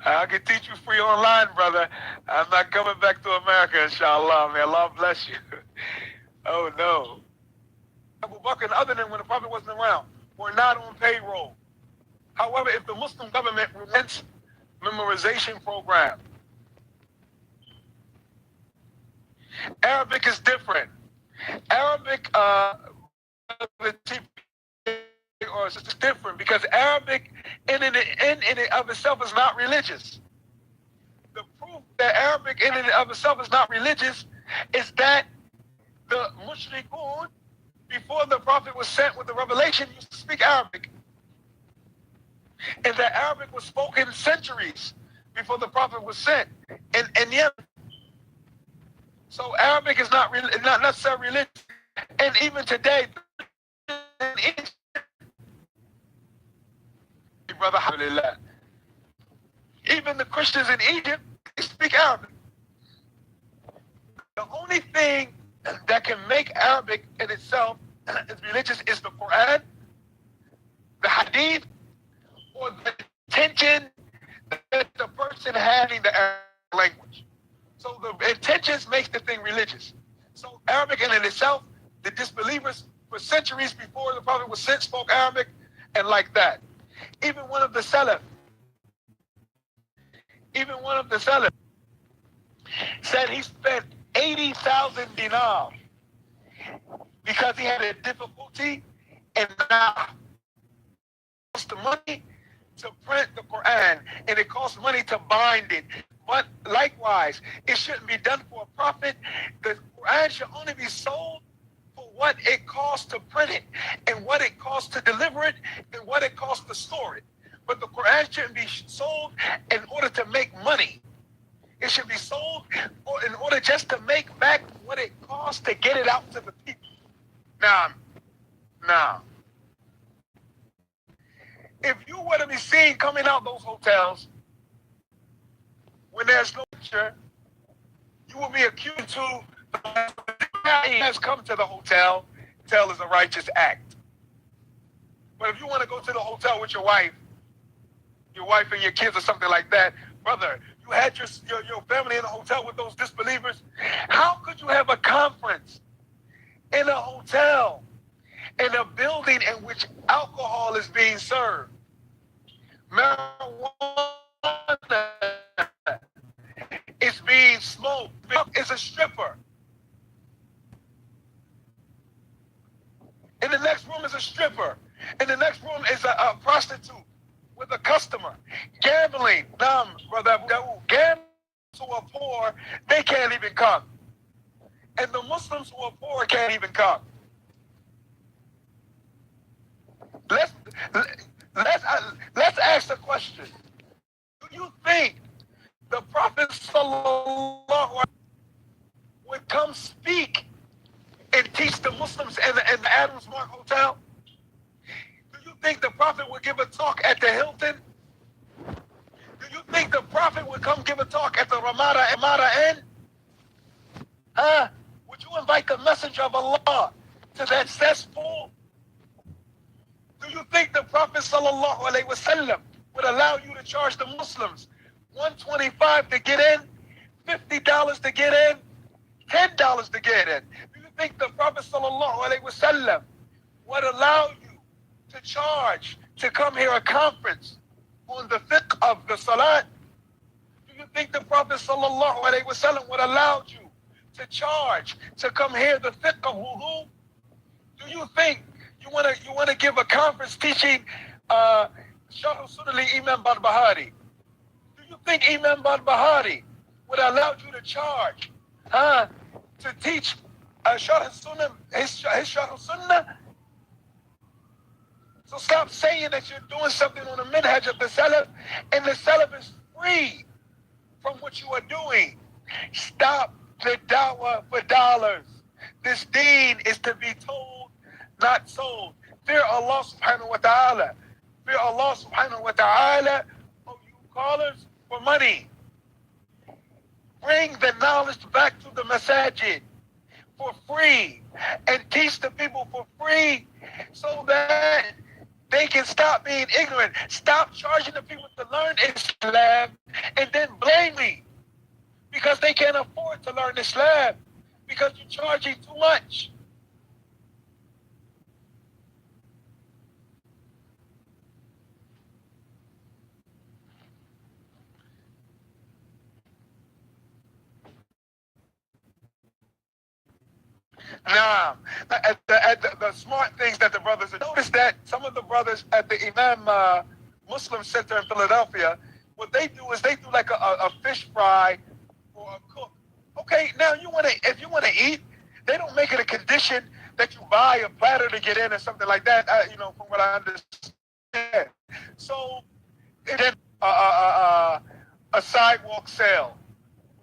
I can teach you free online, brother. I'm not coming back to America, inshallah. May Allah bless you. Oh, no. Abu Bakr and other than when the Prophet wasn't around were not on payroll. However, if the Muslim government relents memorization program, Arabic is different. Arabic or it's different because Arabic in and of itself is not religious. The proof that Arabic in and of itself is not religious is that the mushrikun, before the Prophet was sent with the revelation, used to speak Arabic. And that Arabic was spoken centuries before the Prophet was sent in Yemen. So Arabic is not necessarily religious. And even today, brother, alhamdulillah, even the Christians in Egypt, they speak Arabic. The only thing that can make Arabic in itself as religious is the Quran, the Hadith, or the intention that the person having the Arabic language. So the intentions makes the thing religious. So Arabic in itself, the disbelievers for centuries before the Prophet was sent spoke Arabic and like that. Even one of the Salaf, said he spent 80,000 dinars because he had a difficulty and now it cost money to print the Quran and it costs money to bind it. But likewise, it shouldn't be done for a profit. The Quran should only be sold for what it costs to print it and what it costs to deliver it and what it costs to store it. But the Quran shouldn't be sold in order to make money. It should be sold in order just to make back what it costs to get it out to the people. Now, if you were to be seen coming out those hotels when there's no picture, you will be accused to has come to the hotel. Hotel is a righteous act. But if you want to go to the hotel with your wife and your kids or something like that, brother, you had your family in the hotel with those disbelievers. How could you have a conference in a hotel, in a building in which alcohol is being served? Marijuana is being smoked. It's a stripper. In the next room is a stripper. In the next room is a prostitute with a customer. Gambling. Brother, gamblers who are poor, they can't even come. And the Muslims who are poor can't even come. Let's ask the question. Do you think the Prophet sallallahu alaihi wasallam would come speak and teach the Muslims in the Adams Mark Hotel? Do you think the Prophet would give a talk at the Hilton? Do you think the Prophet would come give a talk at the Ramada Inn? Would you invite the Messenger of Allah to that cesspool? Do you think the Prophet sallallahu alaihi wasallam would allow you to charge the Muslims $125 to get in, $50 to get in, $10 to get in? Do you think the Prophet sallallahu alaihi wasallam would allow you to charge to come hear a conference on the fiqh of the salat? Do you think the Prophet sallallahu alaihi wasallam would allow you to charge to come hear the fiqh of wudu? Do you think you want to give a conference teaching Sharh Sunnah Imam Barbahari? Do you think Imam Barbahari would allow you to charge to teach Sharh Sunnah, his Sharh Sunnah? So stop saying that you're doing something on the minhaj of the Salaf, and the Salaf is free from what you are doing. Stop the da'wah for dollars. This deen is to be told, not sold. Fear Allah subhanahu wa ta'ala. Fear Allah subhanahu wa ta'ala, oh you callers, for money. Bring the knowledge back to the masajid for free and teach the people for free so that they can stop being ignorant. Stop charging the people to learn Islam and then blame me because they can't afford to learn Islam because you're charging too much. Nah, the smart things that the brothers notice that some of the brothers at the Imam Muslim Center in Philadelphia, what they do is they do like a fish fry for a cook. Okay, now if you want to eat, they don't make it a condition that you buy a platter to get in or something like that. From what I understand. So then a sidewalk sale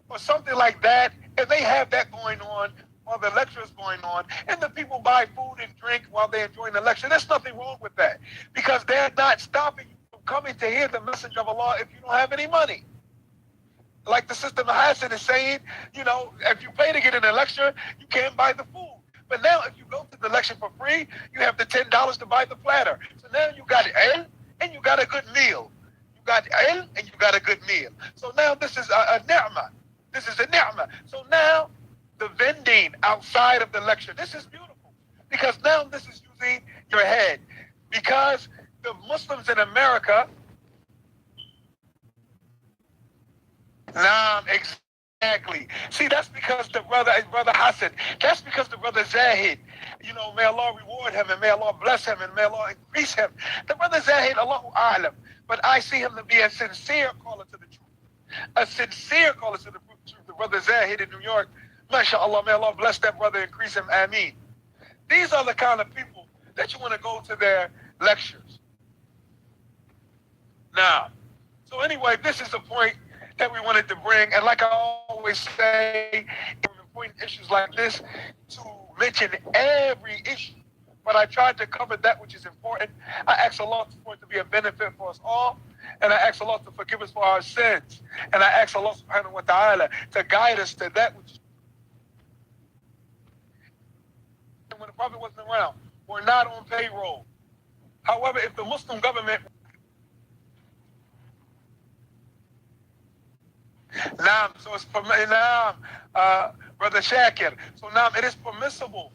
or something like that, and they have that going on while the lecture is going on, and the people buy food and drink while they're enjoying the lecture. There's nothing wrong with that because they're not stopping you from coming to hear the message of Allah if you don't have any money. Like the Sister Mahassan is saying, if you pay to get in a lecture, you can't buy the food. But now if you go to the lecture for free, you have the $10 to buy the platter. So now you got ilm and you got a good meal. You got ilm and you got a good meal. So now this is a ni'mah. This is a ni'mah. So now the vending outside of the lecture. This is beautiful because now this is using your head. Because the Muslims in America, exactly. See, that's because the brother Hassan, that's because the brother Zahid, may Allah reward him and may Allah bless him and may Allah increase him. The brother Zahid, Allahu A'lam, but I see him to be a sincere caller to the truth. A sincere caller to the truth. The brother Zahid in New York, MashaAllah, may Allah bless that brother, increase him, Ameen. These are the kind of people that you want to go to their lectures. Now, so anyway, this is the point that we wanted to bring. And like I always say, important issues like this, to mention every issue. But I tried to cover that which is important. I ask Allah for it to be a benefit for us all. And I ask Allah to forgive us for our sins. And I ask Allah subhanahu wa ta'ala to guide us to that which is. When the Prophet wasn't around, we're not on payroll. However, if the Muslim government so it's Brother Shakir. So now it is permissible.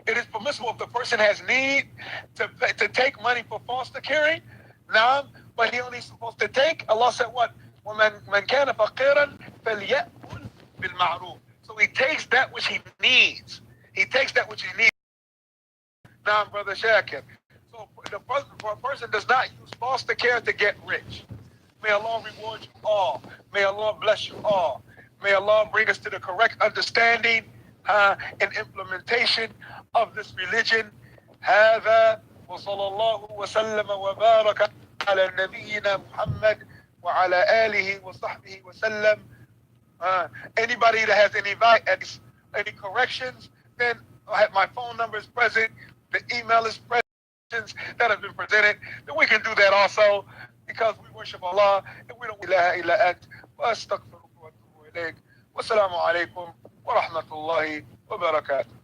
It is permissible if the person has need to take money for foster caring. But he only supposed to take. Allah said what? وَمَنْ كَانَ فَقِيرًا فَلْيَأْكُلْ بِالْمَعْرُوفِ. So he takes that which he needs. He takes that which he needs. Brother Shakir. So a person does not use foster care to get rich. May Allah reward you all. May Allah bless you all. May Allah bring us to the correct understanding and implementation of this religion. هذا وصلى الله وسلم وبارك على نبينا محمد وعلى آله وصحبه وسلم. Anybody that has any corrections, then my phone number is present. The email is present that have been presented. Then we can do that also. Because we worship Allah and we don't ilaha illa ant wa astaghfiruka wa atubu ilayk. Wassalamu alaikum wa rahmatullahi wa barakatuh.